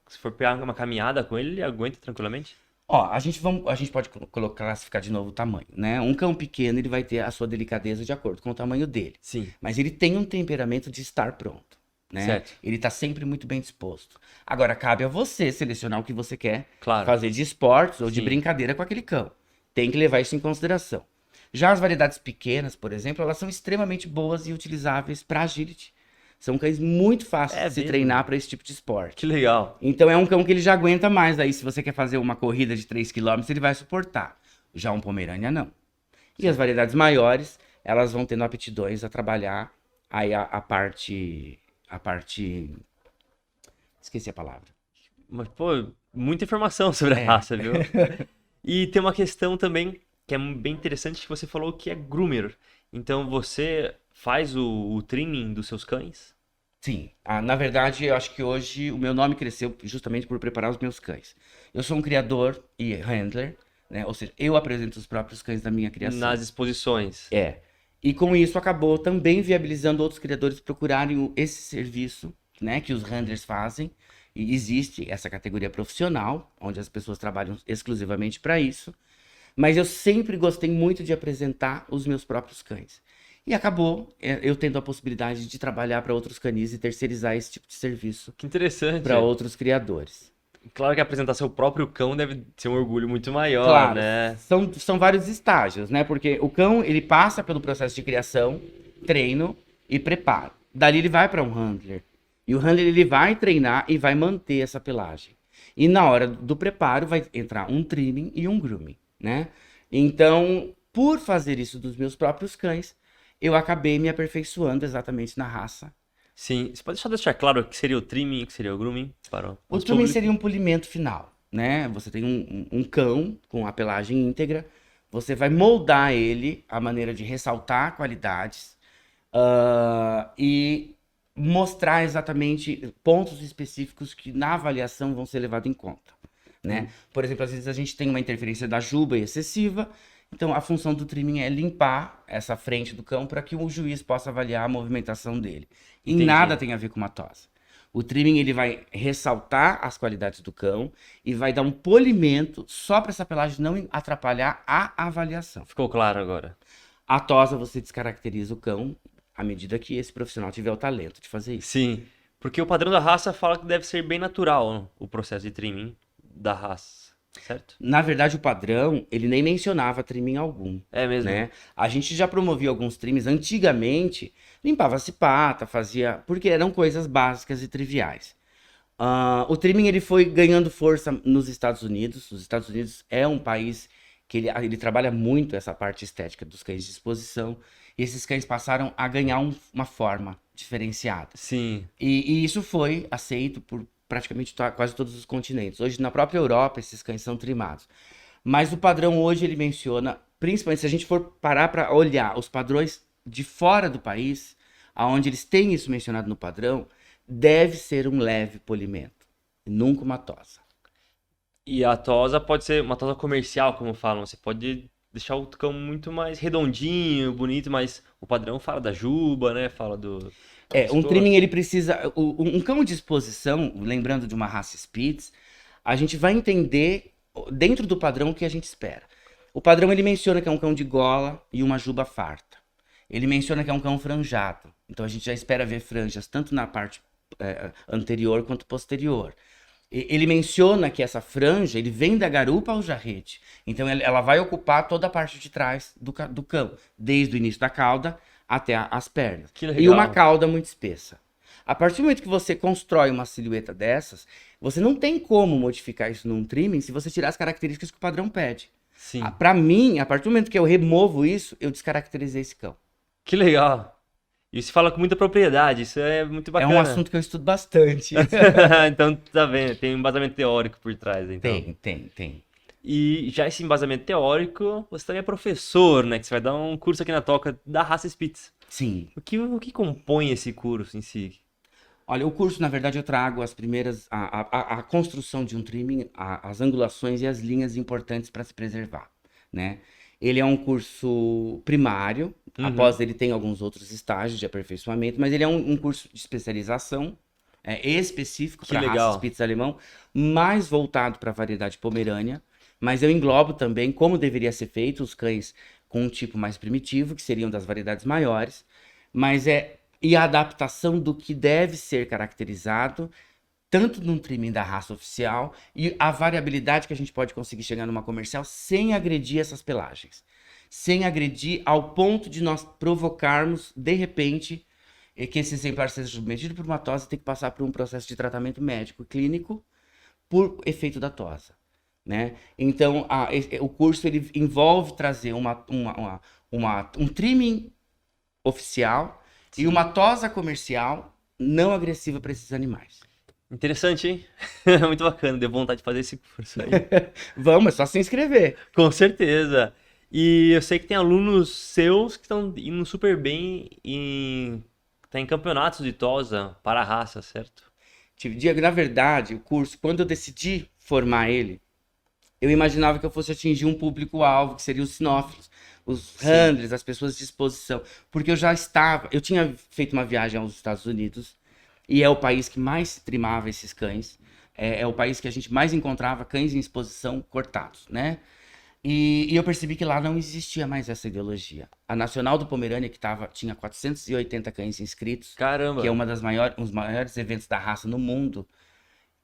se for pegar uma caminhada com ele, ele aguenta tranquilamente. Ó, a gente pode classificar de novo o tamanho, né? Um cão pequeno, ele vai ter a sua delicadeza de acordo com o tamanho dele. Sim. Mas ele tem um temperamento de estar pronto. Né? Certo. Ele tá sempre muito bem disposto. Agora, cabe a você selecionar o que você quer Claro. fazer de esportes ou de Sim. brincadeira com aquele cão. Tem que levar isso em consideração. Já as variedades pequenas, por exemplo, elas são extremamente boas e utilizáveis para agility. São cães muito fáceis de se mesmo? treinar para esse tipo de esporte. Que legal. Então é um cão que ele já aguenta mais. Aí, se você quer fazer uma corrida de 3 km, ele vai suportar. Já um Pomerânia, não. E as variedades maiores, elas vão tendo aptidões a trabalhar aí a parte... Esqueci a palavra. Mas, pô, muita informação sobre a raça, viu? E tem uma questão também que é bem interessante que você falou que é groomer. Então você faz o training dos seus cães? Sim. Na verdade, eu acho que hoje o meu nome cresceu justamente por preparar os meus cães. Eu sou um criador e handler, né? Ou seja, eu apresento os próprios cães da minha criação. Nas exposições. E com isso acabou também viabilizando outros criadores procurarem esse serviço, né, que os handlers fazem. E existe essa categoria profissional, onde as pessoas trabalham exclusivamente para isso. Mas eu sempre gostei muito de apresentar os meus próprios cães. E acabou eu tendo a possibilidade de trabalhar para outros canis e terceirizar esse tipo de serviço Que interessante. para outros criadores. Claro que apresentar seu próprio cão deve ser um orgulho muito maior, Claro, né? são vários estágios, né? Porque o cão, ele passa pelo processo de criação, treino e preparo. Dali ele vai para um handler. E o handler, ele vai treinar e vai manter essa pelagem. E na hora do preparo vai entrar um trimming e um grooming, né? Então, por fazer isso dos meus próprios cães, eu acabei me aperfeiçoando exatamente na raça. Sim. Você pode só deixar claro o que seria o trimming e o que seria o grooming? Para o O nosso trimming público? seria um polimento final, né? Você tem um cão com a pelagem íntegra, você vai moldar ele à maneira de ressaltar qualidades e mostrar exatamente pontos específicos que na avaliação vão ser levados em conta, né? Por exemplo, às vezes a gente tem uma interferência da juba excessiva, então a função do trimming é limpar essa frente do cão para que o juiz possa avaliar a movimentação dele. E Entendi. nada tem a ver com uma tosa. O trimming, ele vai ressaltar as qualidades do cão e vai dar um polimento só para essa pelagem não atrapalhar a avaliação. Ficou claro agora. A tosa, você descaracteriza o cão à medida que esse profissional tiver o talento de fazer isso. Sim. Porque o padrão da raça fala que deve ser bem natural o processo de trimming da raça, certo? Na verdade, o padrão, ele nem mencionava trimming algum. É mesmo? Né? A gente já promovia alguns trims antigamente, limpava-se pata, fazia... porque eram coisas básicas e triviais. O trimming, ele foi ganhando força nos Estados Unidos. Os Estados Unidos é um país que ele trabalha muito essa parte estética dos cães de exposição. E esses cães passaram a ganhar uma forma diferenciada. Sim. E isso foi aceito por praticamente quase todos os continentes. Hoje, na própria Europa, esses cães são trimados. Mas o padrão hoje, ele menciona, principalmente se a gente for parar para olhar os padrões de fora do país, aonde eles têm isso mencionado no padrão, deve ser um leve polimento, nunca uma tosa. E a tosa pode ser uma tosa comercial, como falam. Você pode deixar o cão muito mais redondinho, bonito, mas o padrão fala da juba, né? Fala do... Um trimming, ele precisa... Um cão de exposição, lembrando de uma raça Spitz, a gente vai entender dentro do padrão o que a gente espera. O padrão, ele menciona que é um cão de gola e uma juba farta. Ele menciona que é um cão franjado. Então a gente já espera ver franjas tanto na parte anterior quanto posterior. Ele menciona que essa franja, ele vem da garupa ao jarrete. Então ela vai ocupar toda a parte de trás do cão, desde o início da cauda até as pernas. Que legal. E uma cauda muito espessa. A partir do momento que você constrói uma silhueta dessas, você não tem como modificar isso num trimming se você tirar as características que o padrão pede. Sim. Pra mim, a partir do momento que eu removo isso, eu descaracterizei esse cão. Que legal. E se fala com muita propriedade, isso é muito bacana. É um assunto que eu estudo bastante. Então, tá vendo, tem um embasamento teórico por trás, então. Tem. E já esse embasamento teórico, você também é professor, né? Que você vai dar um curso aqui na Toca da raça Spitz. Sim. O que compõe esse curso em si? Olha, o curso, na verdade, eu trago as primeiras... A construção de um trimming, as angulações e as linhas importantes para se preservar, né? Ele é um curso primário, após ele tem alguns outros estágios de aperfeiçoamento, mas ele é um curso de especialização específico para a raça Spitz alemão, mais voltado para a variedade pomerânia, mas eu englobo também como deveria ser feito os cães com um tipo mais primitivo, que seriam das variedades maiores, e a adaptação do que deve ser caracterizado tanto num trimming da raça oficial e a variabilidade que a gente pode conseguir chegar numa comercial sem agredir essas pelagens. Sem agredir ao ponto de nós provocarmos, de repente, que esse exemplar seja submetido por uma tosa e ter que passar por um processo de tratamento médico e clínico por efeito da tosa, né? Então, o curso ele envolve trazer um trimming oficial e uma tosa comercial não agressiva para esses animais. Interessante, hein? Muito bacana, deu vontade de fazer esse curso aí. Vamos, é só se inscrever. Com certeza. E eu sei que tem alunos seus que estão indo super bem em campeonatos de tosa para a raça, certo? Na verdade, o curso, quando eu decidi formar ele, eu imaginava que eu fosse atingir um público-alvo, que seriam os sinófilos, os handlers, as pessoas de exposição. Porque eu tinha feito uma viagem aos Estados Unidos, e é o país que mais trimava esses cães. É o país que a gente mais encontrava cães em exposição cortados, né? E eu percebi que lá não existia mais essa ideologia. A Nacional do Pomerânia, que tinha 480 cães inscritos, Caramba. que é um dos maiores eventos da raça no mundo,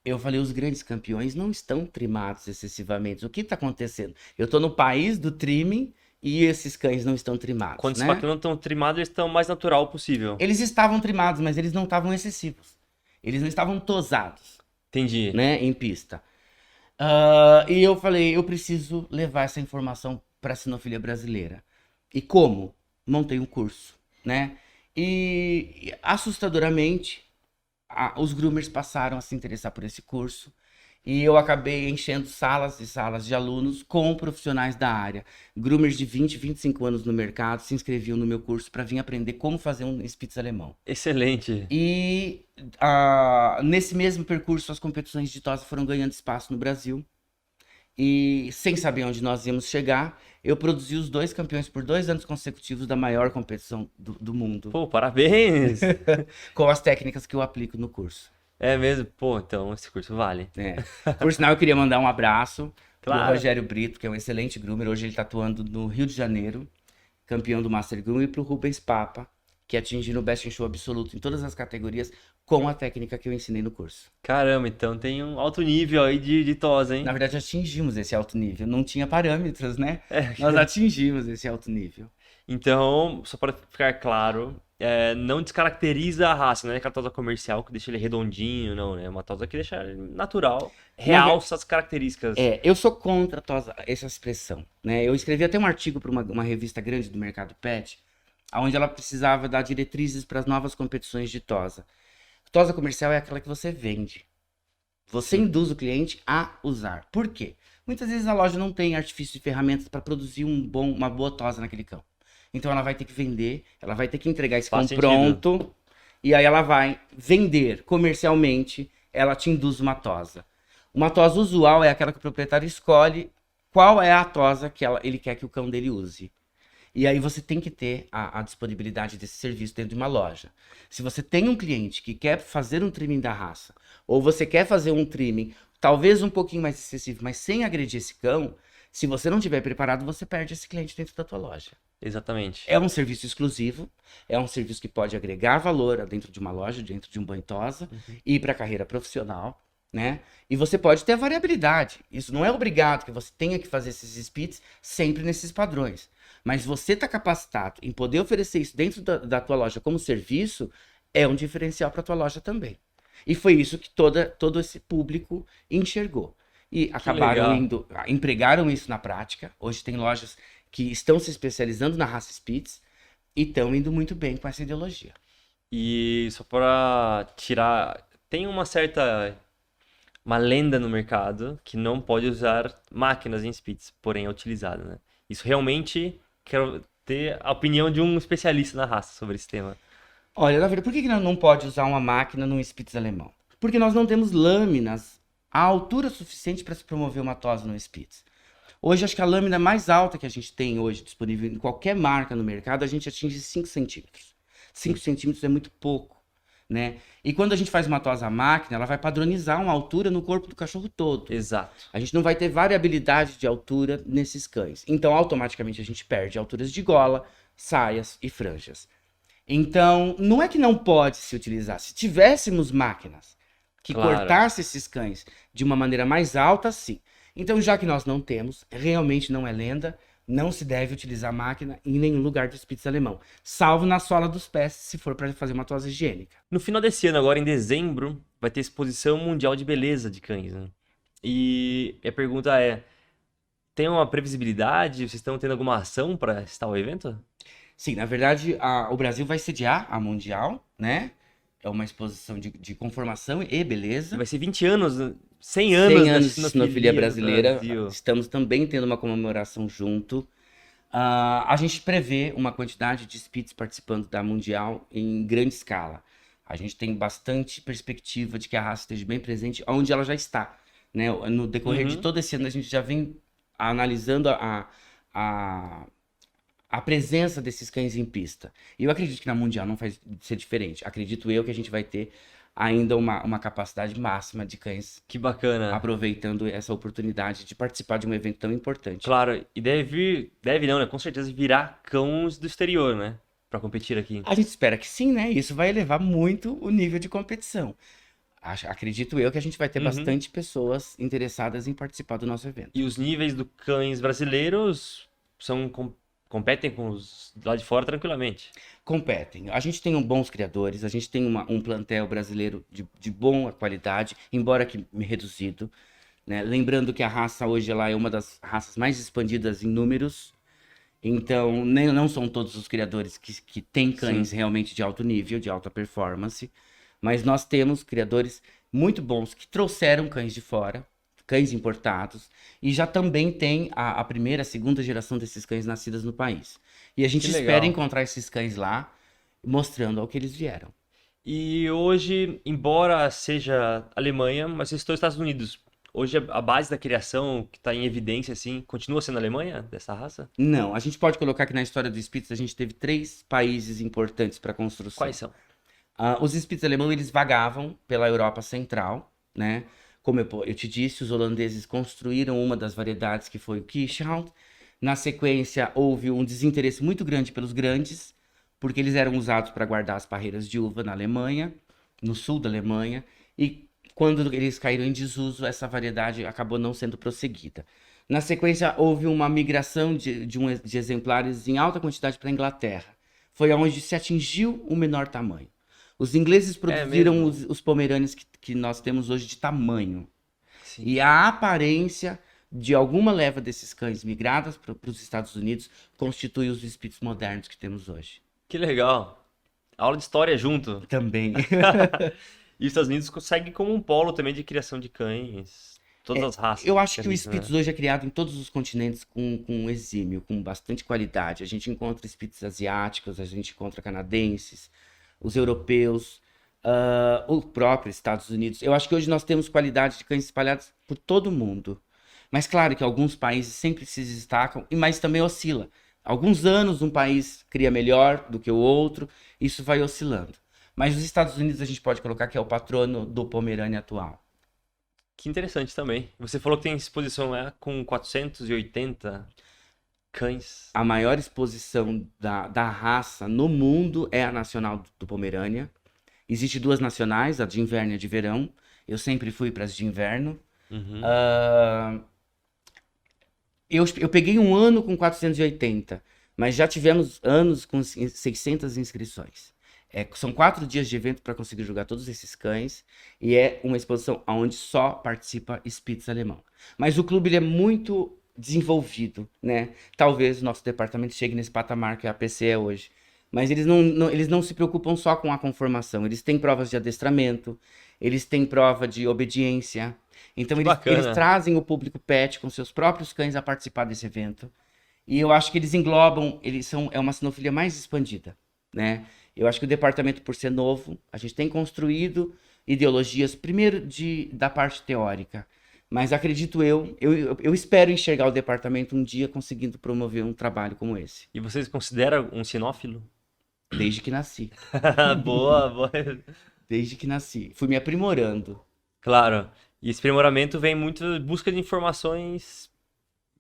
eu falei, os grandes campeões não estão trimados excessivamente. O que está acontecendo? Eu estou no país do trimming e esses cães não estão trimados, Quando os né? paquilos não estão trimados, eles estão o mais natural possível. Eles estavam trimados, mas eles não estavam excessivos. Eles não estavam tosados, Entendi. né, em pista. E eu falei, eu preciso levar essa informação para a sinofilia brasileira. E como? Montei um curso, né? E assustadoramente, os groomers passaram a se interessar por esse curso. E eu acabei enchendo salas e salas de alunos com profissionais da área. Groomers de 20, 25 anos no mercado se inscreviam no meu curso para vir aprender como fazer um Spitz alemão. Excelente. E nesse mesmo percurso, as competições de tosa foram ganhando espaço no Brasil. E sem saber onde nós íamos chegar, eu produzi os 2 campeões por 2 anos consecutivos da maior competição do mundo, Pô, parabéns. com as técnicas que eu aplico no curso. É mesmo? Pô, então esse curso vale. Por sinal, eu queria mandar um abraço pro Claro. Rogério Brito, que é um excelente groomer. Hoje ele está atuando no Rio de Janeiro, campeão do Master Groom, e pro Rubens Papa, que atingiu o Best in Show absoluto em todas as categorias com a técnica que eu ensinei no curso. Caramba, então tem um alto nível aí de tosa, hein? Na verdade, atingimos esse alto nível. Não tinha parâmetros, né? É. Nós atingimos esse alto nível. Então, só para ficar claro, não descaracteriza a raça, não é aquela tosa comercial que deixa ele redondinho, não, né? É uma tosa que deixa ele natural, realça as características. Eu sou contra essa expressão, né? Eu escrevi até um artigo para uma revista grande do mercado pet, onde ela precisava dar diretrizes para as novas competições de tosa. Tosa comercial é aquela que você vende. Você induz o cliente a usar. Por quê? Muitas vezes a loja não tem artifício de ferramentas para produzir uma boa tosa naquele cão. Então ela vai ter que vender, ela vai ter que entregar esse cão pronto, e aí ela vai vender comercialmente, ela te induz uma tosa. Uma tosa usual é aquela que o proprietário escolhe qual é a tosa que ele quer que o cão dele use. E aí você tem que ter a disponibilidade desse serviço dentro de uma loja. Se você tem um cliente que quer fazer um trimming da raça, ou você quer fazer um trimming talvez um pouquinho mais excessivo, mas sem agredir esse cão, se você não estiver preparado, você perde esse cliente dentro da tua loja. Exatamente. É um serviço exclusivo, é um serviço que pode agregar valor dentro de uma loja, dentro de um banho tosa, e ir para a carreira profissional, né? E você pode ter a variabilidade. Isso não é obrigado que você tenha que fazer esses Spitz sempre nesses padrões. Mas você está capacitado em poder oferecer isso dentro da tua loja como serviço, é um diferencial para a tua loja também. E foi isso que todo esse público enxergou. E acabaram empregaram isso na prática. Hoje tem lojas que estão se especializando na raça Spitz e estão indo muito bem com essa ideologia. E só para tirar, tem uma lenda no mercado que não pode usar máquinas em Spitz, porém é utilizada, né? Isso realmente quero ter a opinião de um especialista na raça sobre esse tema. Olha, na verdade, por que nós não pode usar uma máquina num Spitz alemão? Porque nós não temos lâminas à altura suficiente para se promover uma tosa no Spitz. Hoje, acho que a lâmina mais alta que a gente tem hoje disponível em qualquer marca no mercado, a gente atinge 5 centímetros. 5 centímetros é muito pouco, né? E quando a gente faz uma tosa à máquina, ela vai padronizar uma altura no corpo do cachorro todo. Exato. A gente não vai ter variabilidade de altura nesses cães. Então, automaticamente, a gente perde alturas de gola, saias e franjas. Então, não é que não pode se utilizar. Se tivéssemos máquinas que cortassem esses cães de uma maneira mais alta, sim. Então, já que nós não temos, realmente não é lenda, não se deve utilizar máquina em nenhum lugar do Spitz alemão, salvo na sola dos pés, se for para fazer uma tosa higiênica. No final desse ano, agora em dezembro, vai ter exposição mundial de beleza de cães, né? E a pergunta é, tem uma previsibilidade? Vocês estão tendo alguma ação para estar o evento? Sim, na verdade, o Brasil vai sediar a Mundial, né? É uma exposição de conformação e beleza. Vai ser 20 anos, 100 anos, 100 anos de sinofilia brasileira. Brasil. Estamos também tendo uma comemoração junto. A gente prevê uma quantidade de Spitz participando da Mundial em grande escala. A gente tem bastante perspectiva de que a raça esteja bem presente onde ela já está, né? No decorrer de todo esse ano, a gente já vem analisando a presença desses cães em pista. E eu acredito que na Mundial não vai ser diferente. Acredito eu que a gente vai ter ainda uma capacidade máxima de cães, Que bacana. aproveitando essa oportunidade de participar de um evento tão importante. Claro, e deve não, né? Com certeza virar cães do exterior, né? Pra competir aqui. A gente espera que sim, né? Isso vai elevar muito o nível de competição. Acredito eu que a gente vai ter Uhum. bastante pessoas interessadas em participar do nosso evento. E os níveis do cães brasileiros competem com os lá de fora tranquilamente. Competem. A gente tem bons criadores, a gente tem um plantel brasileiro de boa qualidade, embora que reduzido, né? Lembrando que a raça hoje ela é uma das raças mais expandidas em números, então não são todos os criadores que têm cães realmente de alto nível, de alta performance, mas nós temos criadores muito bons que trouxeram cães de fora, cães importados, e já também tem a primeira, a segunda geração desses cães nascidas no país. E a gente Que espera legal. encontrar esses cães lá, mostrando ao que eles vieram. E hoje, embora seja Alemanha, mas vocês estão nos Estados Unidos. Hoje a base da criação que está em evidência, assim, continua sendo a Alemanha, dessa raça? Não, a gente pode colocar que na história do Spitz a gente teve 3 países importantes para a construção. Quais são? Os Spitz alemães eles vagavam pela Europa Central, né? Como eu te disse, os holandeses construíram uma das variedades que foi o Kirschhound. Na sequência, houve um desinteresse muito grande pelos grandes, porque eles eram usados para guardar as parreiras de uva na Alemanha, no sul da Alemanha, e quando eles caíram em desuso, essa variedade acabou não sendo prosseguida. Na sequência, houve uma migração de exemplares em alta quantidade para a Inglaterra. Foi onde se atingiu o menor tamanho. Os ingleses produziram mesmo? os pomerâneos que nós temos hoje de tamanho. Sim. E a aparência de alguma leva desses cães migradas para os Estados Unidos constitui os Spitz modernos que temos hoje. Que legal. Aula de história junto. Também. E os Estados Unidos conseguem como um polo também de criação de cães. Todas as raças. Eu acho que o acredito, né? Spitz hoje é criado em todos os continentes com exímio, com bastante qualidade. A gente encontra Spitz asiáticos, a gente encontra canadenses, os europeus, o próprio Estados Unidos. Eu acho que hoje nós temos qualidade de cães espalhados por todo o mundo. Mas claro que alguns países sempre se destacam, mas também oscila. Alguns anos um país cria melhor do que o outro, isso vai oscilando. Mas os Estados Unidos a gente pode colocar que é o patrono do Pomerânia atual. Que interessante também. Você falou que tem exposição lá com 480 cães. A maior exposição da raça no mundo é a nacional do Pomerânia. Existem 2 nacionais, a de inverno e a de verão. Eu sempre fui para as de inverno. Uhum. Eu peguei um ano com 480, mas já tivemos anos com 600 inscrições. São 4 dias de evento para conseguir jogar todos esses cães e é uma exposição onde só participa Spitz alemão. Mas o clube ele é muito desenvolvido, né? Talvez o nosso departamento chegue nesse patamar que a APC é hoje. Mas eles não se preocupam só com a conformação. Eles têm provas de adestramento, eles têm prova de obediência. Então eles trazem o público pet com seus próprios cães a participar desse evento. E eu acho que eles englobam, é uma sinofilia mais expandida, né? Eu acho que o departamento, por ser novo, a gente tem construído ideologias, primeiro da parte teórica, mas acredito eu espero enxergar o departamento um dia conseguindo promover um trabalho como esse. E vocês consideram um sinófilo? Desde que nasci. Boa, boa. Desde que nasci. Fui me aprimorando. Claro. E esse aprimoramento vem muito em busca de informações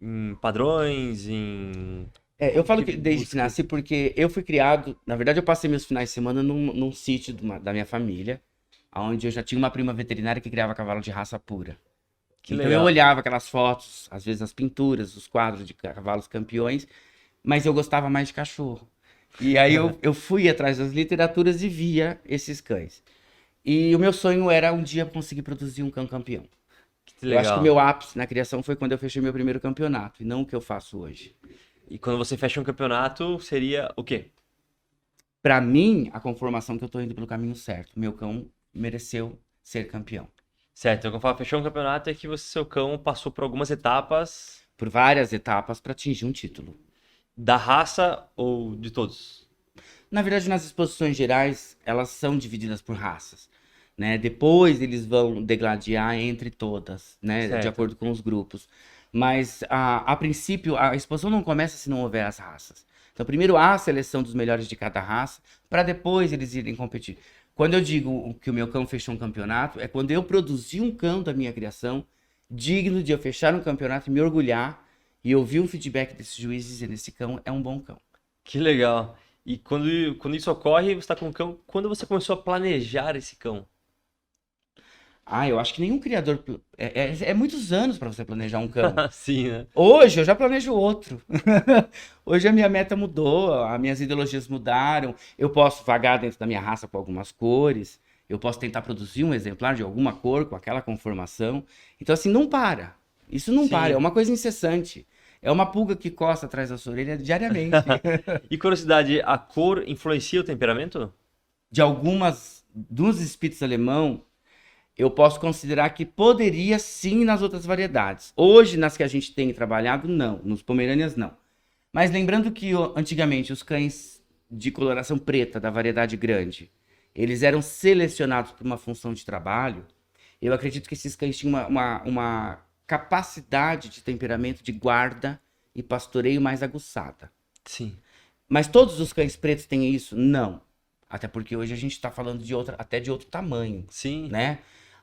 em padrões, em... Eu falo que desde que nasci porque eu fui criado... Na verdade, eu passei meus finais de semana num sítio da minha família, onde eu já tinha uma prima veterinária que criava cavalo de raça pura. Que Então legal. eu olhava aquelas fotos, às vezes as pinturas, os quadros de cavalos campeões, mas eu gostava mais de cachorro. E aí eu fui atrás das literaturas e via esses cães. E o meu sonho era um dia conseguir produzir um cão campeão. Que Eu acho que legal. o meu ápice na criação foi quando eu fechei meu primeiro campeonato, e não o que eu faço hoje. E quando você fecha um campeonato, seria o quê? Pra mim, a conformação que eu tô indo pelo caminho certo. Meu cão mereceu ser campeão. Certo, então quando fala fechou um campeonato é que seu cão passou por algumas etapas Por várias etapas para atingir um título. da raça ou de todos? Na verdade, nas exposições gerais, elas são divididas por raças, né? Depois eles vão degladiar entre todas, né? De Certo. acordo com os grupos. Mas, a princípio, a exposição não começa se não houver as raças. Então, primeiro há a seleção dos melhores de cada raça, para depois eles irem competir. Quando eu digo que o meu cão fechou um campeonato, é quando eu produzi um cão da minha criação, digno de eu fechar um campeonato e me orgulhar, e ouvir um feedback desses juízes dizendo, esse cão é um bom cão. Que legal. E quando isso ocorre, você está com um cão. Quando você começou a planejar esse cão? Eu acho que nenhum criador... É muitos anos para você planejar um cão. Sim, né? Hoje eu já planejo outro. Hoje a minha meta mudou, as minhas ideologias mudaram. Eu posso vagar dentro da minha raça com algumas cores. Eu posso tentar produzir um exemplar de alguma cor com aquela conformação. Então, assim, não para. Isso não Sim. para, é uma coisa incessante. É uma pulga que coça atrás da sua orelha diariamente. E curiosidade, a cor influencia o temperamento? Dos Spitz alemão, eu posso considerar que poderia sim nas outras variedades. Hoje, nas que a gente tem trabalhado, não. Nos Pomerânias, não. Mas lembrando que antigamente os cães de coloração preta da variedade grande, eles eram selecionados por uma função de trabalho. Eu acredito que esses cães tinham uma capacidade de temperamento de guarda e pastoreio mais aguçada. Sim. Mas todos os cães pretos têm isso? Não. Até porque hoje a gente está falando até de outro tamanho. Sim. Né?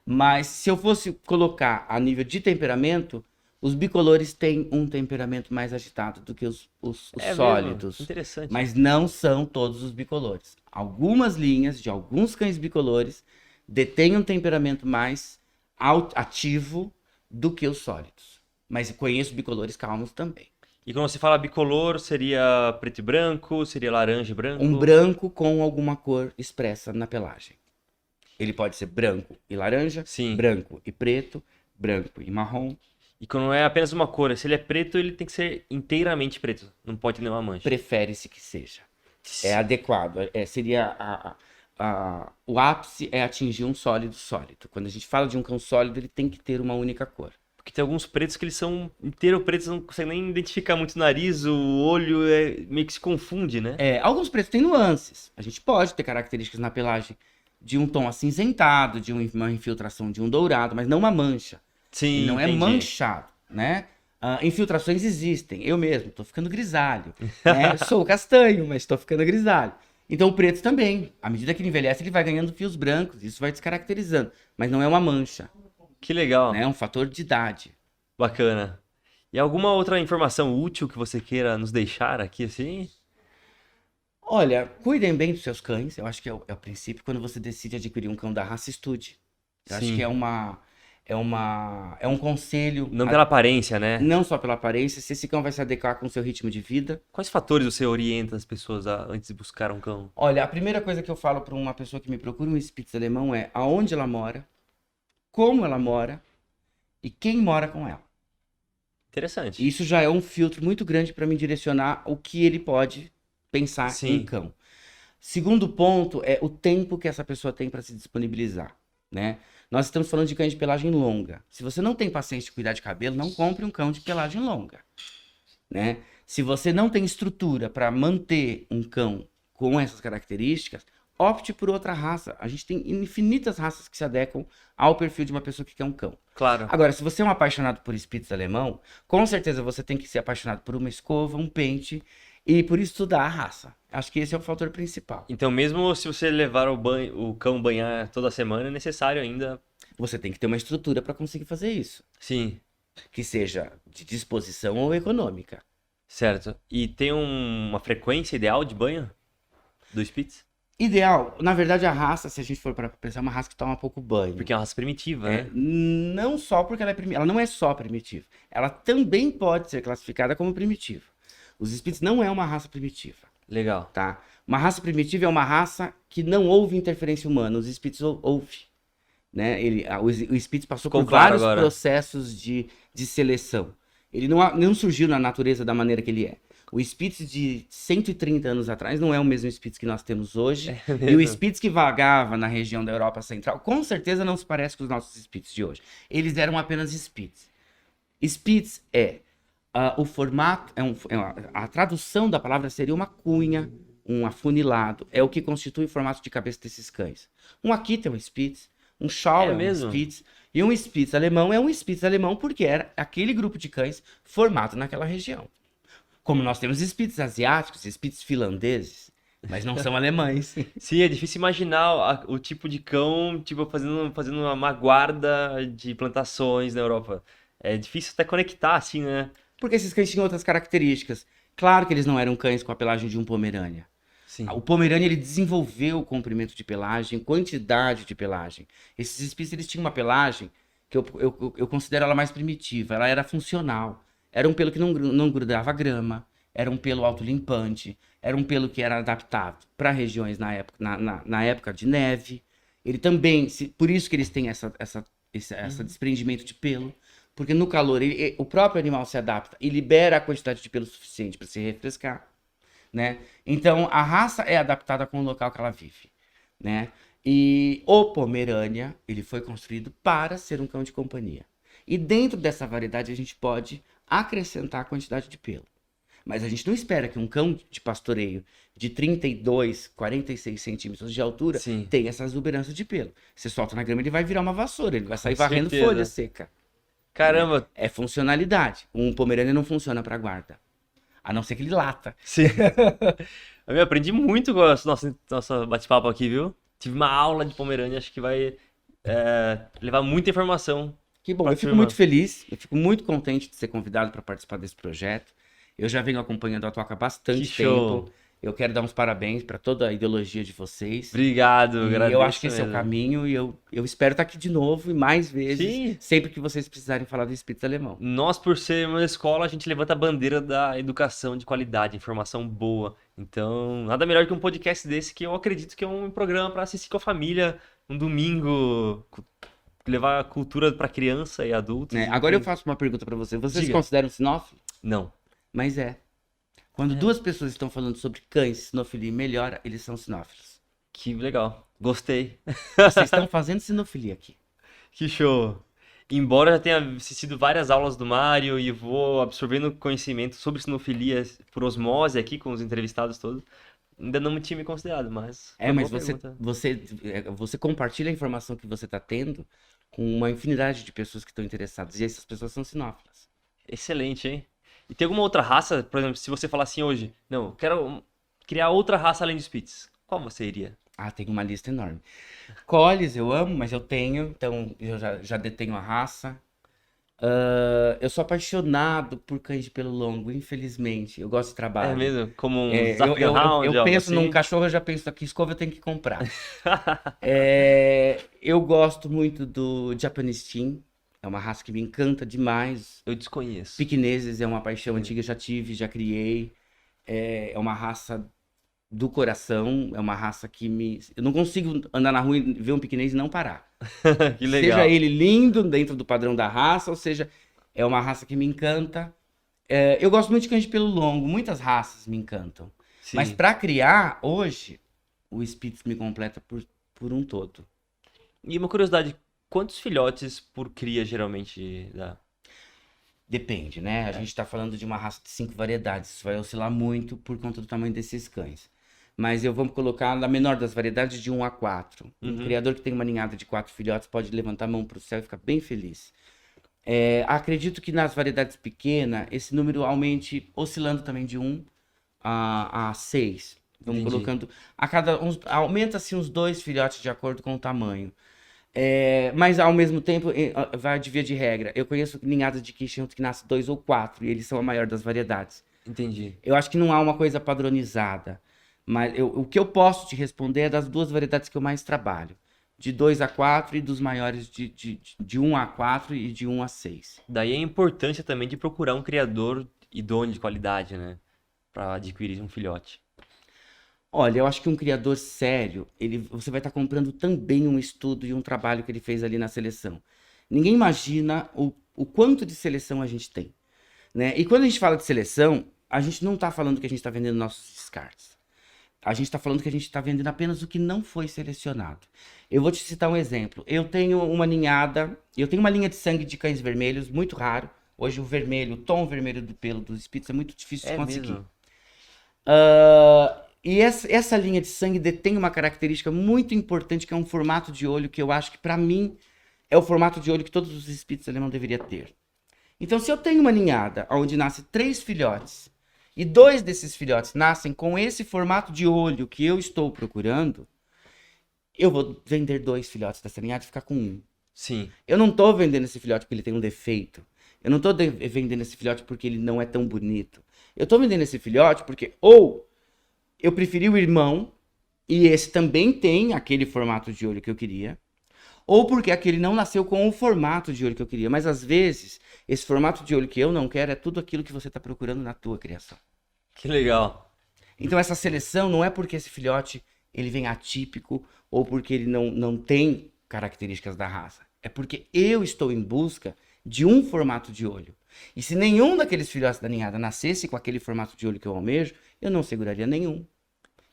Mas se eu fosse colocar a nível de temperamento, os bicolores têm um temperamento mais agitado do que os sólidos. Interessante. Mas não são todos os bicolores. Algumas linhas de alguns cães bicolores detêm um temperamento mais ativo do que os sólidos. Mas conheço bicolores calmos também. E quando você fala bicolor, seria preto e branco? Seria laranja e branco? Um branco com alguma cor expressa na pelagem. Ele pode ser branco e laranja, Sim. branco e preto, branco e marrom. E quando é apenas uma cor, se ele é preto, ele tem que ser inteiramente preto. Não pode ter nenhuma mancha. Prefere-se que seja. É adequado. O ápice é atingir um sólido sólido. Quando a gente fala de um cão sólido, ele tem que ter uma única cor. Porque tem alguns pretos que eles são inteiro pretos, não consegue nem identificar muito o nariz, o olho meio que se confunde, né? Alguns pretos têm nuances. A gente pode ter características na pelagem de um tom acinzentado, de uma infiltração de um dourado, mas não uma mancha. Sim, Ele não entendi. é manchado, né? Infiltrações existem. Eu mesmo tô ficando grisalho. Né? Sou castanho, mas tô ficando grisalho. Então o preto também. À medida que ele envelhece, ele vai ganhando fios brancos. Isso vai descaracterizando. Mas não é uma mancha. Que legal. Né? É um fator de idade. Bacana. E alguma outra informação útil que você queira nos deixar aqui, assim? Olha, cuidem bem dos seus cães. Eu acho que é o princípio quando você decide adquirir um cão da raça, estude. Eu acho que é um conselho. Não pela aparência, né? Não só pela aparência, se esse cão vai se adequar com o seu ritmo de vida. Quais fatores você orienta as pessoas antes de buscar um cão? Olha, a primeira coisa que eu falo para uma pessoa que me procura um Spitz alemão é aonde ela mora, como ela mora e quem mora com ela. Interessante. Isso já é um filtro muito grande para me direcionar o que ele pode pensar Sim. em cão. Segundo ponto é o tempo que essa pessoa tem para se disponibilizar, né? Nós estamos falando de cães de pelagem longa. Se você não tem paciência de cuidar de cabelo, não compre um cão de pelagem longa, né? Se você não tem estrutura para manter um cão com essas características, opte por outra raça. A gente tem infinitas raças que se adequam ao perfil de uma pessoa que quer um cão. Claro. Agora, se você é um apaixonado por Spitz alemão, com certeza você tem que ser apaixonado por uma escova, um pente e por estudar a raça. Acho que esse é o fator principal. Então, mesmo se você levar o cão banhar toda semana, é necessário ainda... Você tem que ter uma estrutura para conseguir fazer isso. Sim. Que seja de disposição ou econômica. Certo. E tem uma frequência ideal de banho do Spitz? Ideal. Na verdade, a raça, se a gente for para pensar, é uma raça que toma pouco banho. Porque é uma raça primitiva, né? Não só porque ela é primitiva. Ela não é só primitiva. Ela também pode ser classificada como primitiva. Os Spitz não é uma raça primitiva. Legal. Tá? Uma raça primitiva é uma raça que não houve interferência humana. Os Spitz houve. Né? O Spitz passou por vários processos de seleção. Ele não surgiu na natureza da maneira que ele é. O Spitz de 130 anos atrás não é o mesmo Spitz que nós temos hoje. E o Spitz que vagava na região da Europa Central, com certeza não se parece com os nossos Spitz de hoje. Eles eram apenas Spitz. Spitz o formato, a tradução da palavra seria uma cunha, um afunilado. É o que constitui o formato de cabeça desses cães. Um Akita é um Spitz, um Shaw é um Spitz, e um Spitz alemão é um Spitz alemão porque era aquele grupo de cães formado naquela região. Como nós temos Spitz asiáticos, Spitz finlandeses, mas não são alemães. Sim, é difícil imaginar o tipo de cão, tipo, fazendo uma guarda de plantações na Europa. É difícil até conectar, assim, né? Porque esses cães tinham outras características. Claro que eles não eram cães com a pelagem de um Pomerânia. Sim. O Pomerânia, ele desenvolveu o comprimento de pelagem, quantidade de pelagem. Esses Spitz, eles tinham uma pelagem que eu considero ela mais primitiva. Ela era funcional. Era um pelo que não grudava grama. Era um pelo autolimpante. Era um pelo que era adaptado para regiões na época de neve. Ele também, por isso que eles têm esse desprendimento de pelo. Porque no calor, o próprio animal se adapta e libera a quantidade de pelo suficiente para se refrescar, né? Então, a raça é adaptada com o local que ela vive, né? E o Pomerânia, ele foi construído para ser um cão de companhia. E dentro dessa variedade, a gente pode acrescentar a quantidade de pelo. Mas a gente não espera que um cão de pastoreio de 32, 46 centímetros de altura Sim. tenha essa exuberância de pelo. Você solta na grama, ele vai virar uma vassoura, ele vai sair Com varrendo certeza. folha seca. Caramba, É funcionalidade. Um Pomerânia não funciona para guarda. A não ser que ele lata. sim. Eu aprendi muito com a nossa bate-papo aqui, viu? Tive uma aula de Pomerânia, acho que vai levar muita informação. Que bom, pra eu fico turma. muito feliz, eu fico muito contente de ser convidado para participar desse projeto. Eu já venho acompanhando a Toca há bastante Que show. tempo. Eu quero dar uns parabéns para toda a ideologia de vocês. Obrigado, E agradeço eu acho que esse é o mesmo. caminho e eu espero estar aqui de novo e mais vezes, Sim. sempre que vocês precisarem falar do Spitz alemão. Nós, por ser uma escola, a gente levanta a bandeira da educação de qualidade, informação boa. Então, nada melhor que um podcast desse, que eu acredito que é um programa para assistir com a família, um domingo, levar cultura para criança e adultos. Né? Agora eu faço uma pergunta para você. Vocês se Diga. consideram sinófilos? Não. Mas é. Quando duas pessoas estão falando sobre cães, sinofilia e melhora, eles são sinófilos. Que legal. Gostei. Vocês estão fazendo sinofilia aqui. Que show. Embora eu já tenha assistido várias aulas do Mário e vou absorvendo conhecimento sobre sinofilia por osmose aqui com os entrevistados todos, ainda não me tinha me considerado, mas foi uma Mas boa pergunta. você compartilha a informação que você está tendo com uma infinidade de pessoas que estão interessadas. E essas pessoas são sinófilas. Excelente, hein? E tem alguma outra raça, por exemplo, se você falar assim hoje, não, quero criar outra raça além de Spitz, qual você iria? Ah, tem uma lista enorme. Collies eu amo, mas eu tenho, então eu já detenho a raça. Eu sou apaixonado por cães de pelo longo, infelizmente. Eu gosto de trabalho. É mesmo? Como um É, Zaffian Hound, eu algo penso num assim? cachorro, eu já penso aqui, escova eu tenho que comprar. Eu gosto muito do Japanese Team, é uma raça que me encanta demais. Eu desconheço. Piqueneses é uma paixão antiga, já tive, já criei. É uma raça do coração, é uma raça que me... Eu não consigo andar na rua e ver um piquenês e não parar. Que legal. Seja ele lindo dentro do padrão da raça, ou seja, é uma raça que me encanta. Eu gosto muito de cães de pelo longo, muitas raças me encantam. Sim. Mas para criar, hoje, o Spitz me completa por um todo. E uma curiosidade, quantos filhotes por cria geralmente dá? Depende, né? A gente tá falando de uma raça de 5 variedades. Isso vai oscilar muito por conta do tamanho desses cães. Mas eu vou colocar na menor das variedades de 1 a 4. Um criador que tem uma ninhada de 4 filhotes pode levantar a mão pro céu e ficar bem feliz. Acredito que nas variedades pequenas, esse número aumente, oscilando também de 1 a 6. Vamos Entendi. colocando. Aumenta-se uns 2 filhotes de acordo com o tamanho. Mas ao mesmo tempo, vai de via de regra. Eu conheço ninhadas de Quichão que nascem 2 ou 4, e eles são a maior das variedades. Entendi. Eu acho que não há uma coisa padronizada. Mas o que eu posso te responder é das 2 variedades que eu mais trabalho. De 2 a 4 e dos maiores de 1 a 4 e de 1 a 6. Daí a importância também de procurar um criador idôneo de qualidade, né? Pra adquirir um filhote. Olha, eu acho que um criador sério, você vai estar comprando também um estudo e um trabalho que ele fez ali na seleção. Ninguém imagina o quanto de seleção a gente tem, né? E quando a gente fala de seleção, a gente não está falando que a gente está vendendo nossos descartes. A gente está falando que a gente está vendendo apenas o que não foi selecionado. Eu vou te citar um exemplo. Eu tenho uma linha de sangue de cães vermelhos, muito raro. Hoje o tom vermelho do pelo dos Spitz é muito difícil de conseguir. Mesmo? E essa linha de sangue detém uma característica muito importante, que é um formato de olho que eu acho que, para mim, é o formato de olho que todos os Spitz alemão deveriam ter. Então, se eu tenho uma ninhada onde nasce 3 filhotes e 2 desses filhotes nascem com esse formato de olho que eu estou procurando, eu vou vender 2 filhotes dessa ninhada e ficar com um. Sim. Eu não tô vendendo esse filhote porque ele tem um defeito. Eu não tô vendendo esse filhote porque ele não é tão bonito. Eu tô vendendo esse filhote porque ou eu preferi o irmão e esse também tem aquele formato de olho que eu queria, ou porque aquele não nasceu com o formato de olho que eu queria. Mas às vezes, esse formato de olho que eu não quero é tudo aquilo que você tá procurando na tua criação. Que legal. Então essa seleção não é porque esse filhote ele vem atípico ou porque ele não tem características da raça. É porque eu estou em busca de um formato de olho. E se nenhum daqueles filhotes da ninhada nascesse com aquele formato de olho que eu almejo, eu não seguraria nenhum.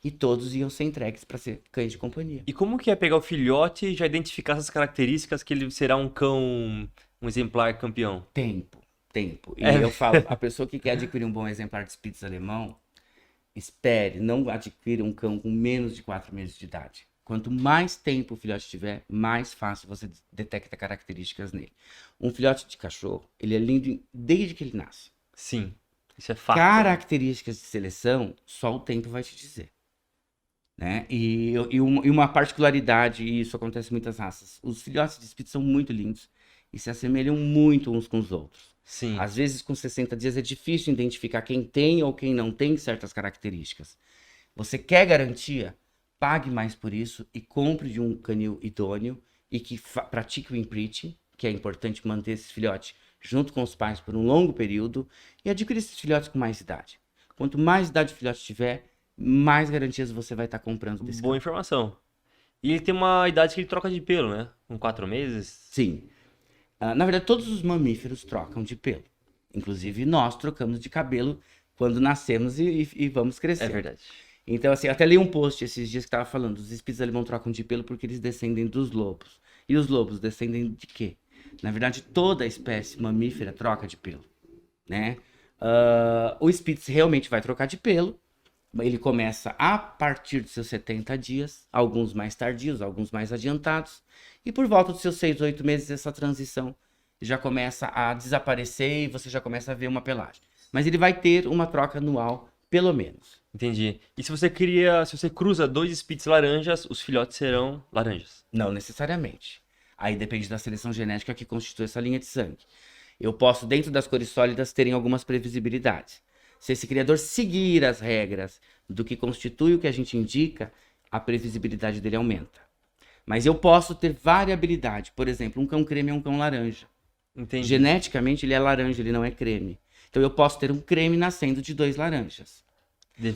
E todos iam ser entregues para ser cães de companhia. E como que é pegar o filhote e já identificar essas características que ele será um cão, um exemplar campeão? Tempo. E eu falo, a pessoa que quer adquirir um bom exemplar de Spitz alemão, espere, não adquira um cão com menos de 4 meses de idade. Quanto mais tempo o filhote tiver, mais fácil você detecta características nele. Um filhote de cachorro, ele é lindo desde que ele nasce. Sim, isso é fato. Características de seleção, só o tempo vai te dizer. Né? E uma particularidade, e isso acontece em muitas raças, os filhotes de Spitz são muito lindos e se assemelham muito uns com os outros. Sim. Às vezes, com 60 dias, é difícil identificar quem tem ou quem não tem certas características. Você quer garantia? Pague mais por isso e compre de um canil idôneo e que pratique o imprinting, que é importante manter esses filhotes junto com os pais por um longo período e adquira esses filhotes com mais idade. Quanto mais idade o filhote tiver, mais garantias você vai estar comprando desse Boa cão. informação. E ele tem uma idade que ele troca de pelo, né? Com 4 meses. Sim. Na verdade, todos os mamíferos trocam de pelo. Inclusive, nós trocamos de cabelo quando nascemos e vamos crescer. É verdade. Então, assim, eu até li um post esses dias que tava falando, os Spitz alemão trocam de pelo porque eles descendem dos lobos. E os lobos descendem de quê? Na verdade, toda a espécie mamífera troca de pelo, né? O Spitz realmente vai trocar de pelo. Ele começa a partir dos seus 70 dias, alguns mais tardios, alguns mais adiantados. E por volta dos seus 6, 8 meses, essa transição já começa a desaparecer e você já começa a ver uma pelagem. Mas ele vai ter uma troca anual, pelo menos. Entendi. E se você cruza 2 Spitz laranjas, os filhotes serão laranjas? Não necessariamente. Aí depende da seleção genética que constitui essa linha de sangue. Eu posso, dentro das cores sólidas, terem algumas previsibilidades. Se esse criador seguir as regras do que constitui o que a gente indica, a previsibilidade dele aumenta. Mas eu posso ter variabilidade. Por exemplo, um cão creme é um cão laranja. Entendi. Geneticamente, ele é laranja, ele não é creme. Então, eu posso ter um creme nascendo de 2 laranjas.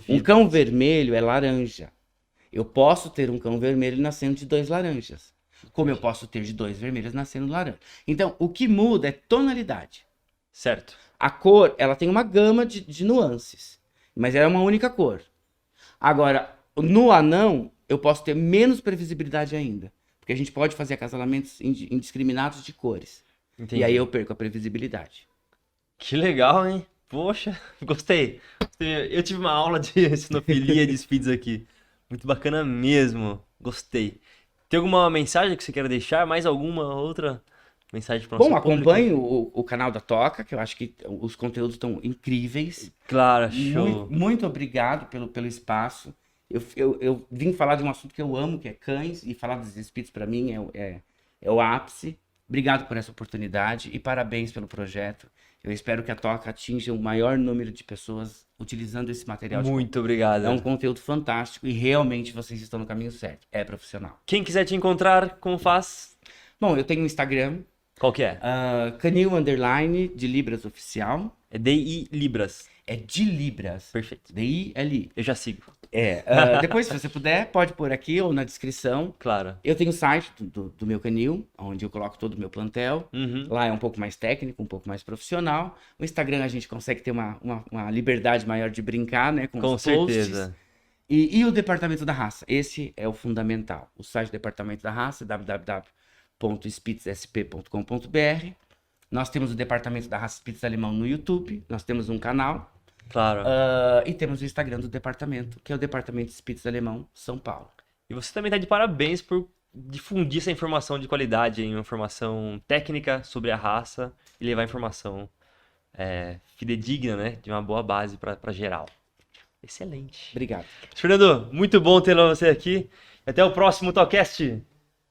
Um cão vermelho é laranja. Eu posso ter um cão vermelho nascendo de 2 laranjas. Como eu posso ter de 2 vermelhos nascendo laranja. Então, o que muda é tonalidade. Certo. A cor, ela tem uma gama de nuances. Mas ela é uma única cor. Agora, no anão, eu posso ter menos previsibilidade ainda. Porque a gente pode fazer acasalamentos indiscriminados de cores. Entendi. E aí eu perco a previsibilidade. Que legal, hein? Poxa, gostei. Eu tive uma aula de sinofilia de Spitz aqui. Muito bacana mesmo. Gostei. Tem alguma mensagem que você queira deixar? Mais alguma outra mensagem para o nosso Bom, público? acompanhe o canal da Toca, que eu acho que os conteúdos estão incríveis. Claro, show. Muito obrigado pelo espaço. Eu vim falar de um assunto que eu amo, que é cães, e falar dos Spitz para mim é o ápice. Obrigado por essa oportunidade e parabéns pelo projeto. Eu espero que a Toca atinja o maior número de pessoas utilizando esse material. Muito obrigado. É um conteúdo fantástico e realmente vocês estão no caminho certo. É profissional. Quem quiser te encontrar, como faz? Bom, eu tenho um Instagram, Qual que é? Canil _ de Libras Oficial. É DI Libras. É de Libras. Perfeito. DILI. Eu já sigo. Depois, se você puder, pode pôr aqui ou na descrição. Claro. Eu tenho o site do meu canil, onde eu coloco todo o meu plantel. Uhum. Lá é um pouco mais técnico, um pouco mais profissional. O Instagram a gente consegue ter uma liberdade maior de brincar, né? Com os certeza. posts. E o Departamento da Raça. Esse é o fundamental. O site do Departamento da Raça, www.spitzsp.com.br. Nós temos o Departamento da Raça Spitz Alemão no YouTube. Nós temos um canal. Claro. E temos o Instagram do departamento, que é o Departamento Spitz Alemão São Paulo. E você também tá de parabéns por difundir essa informação de qualidade, hein? Uma informação técnica sobre a raça e levar informação fidedigna, né? De uma boa base para geral. Excelente. Obrigado. Fernando, muito bom ter você aqui. Até o próximo Talkcast.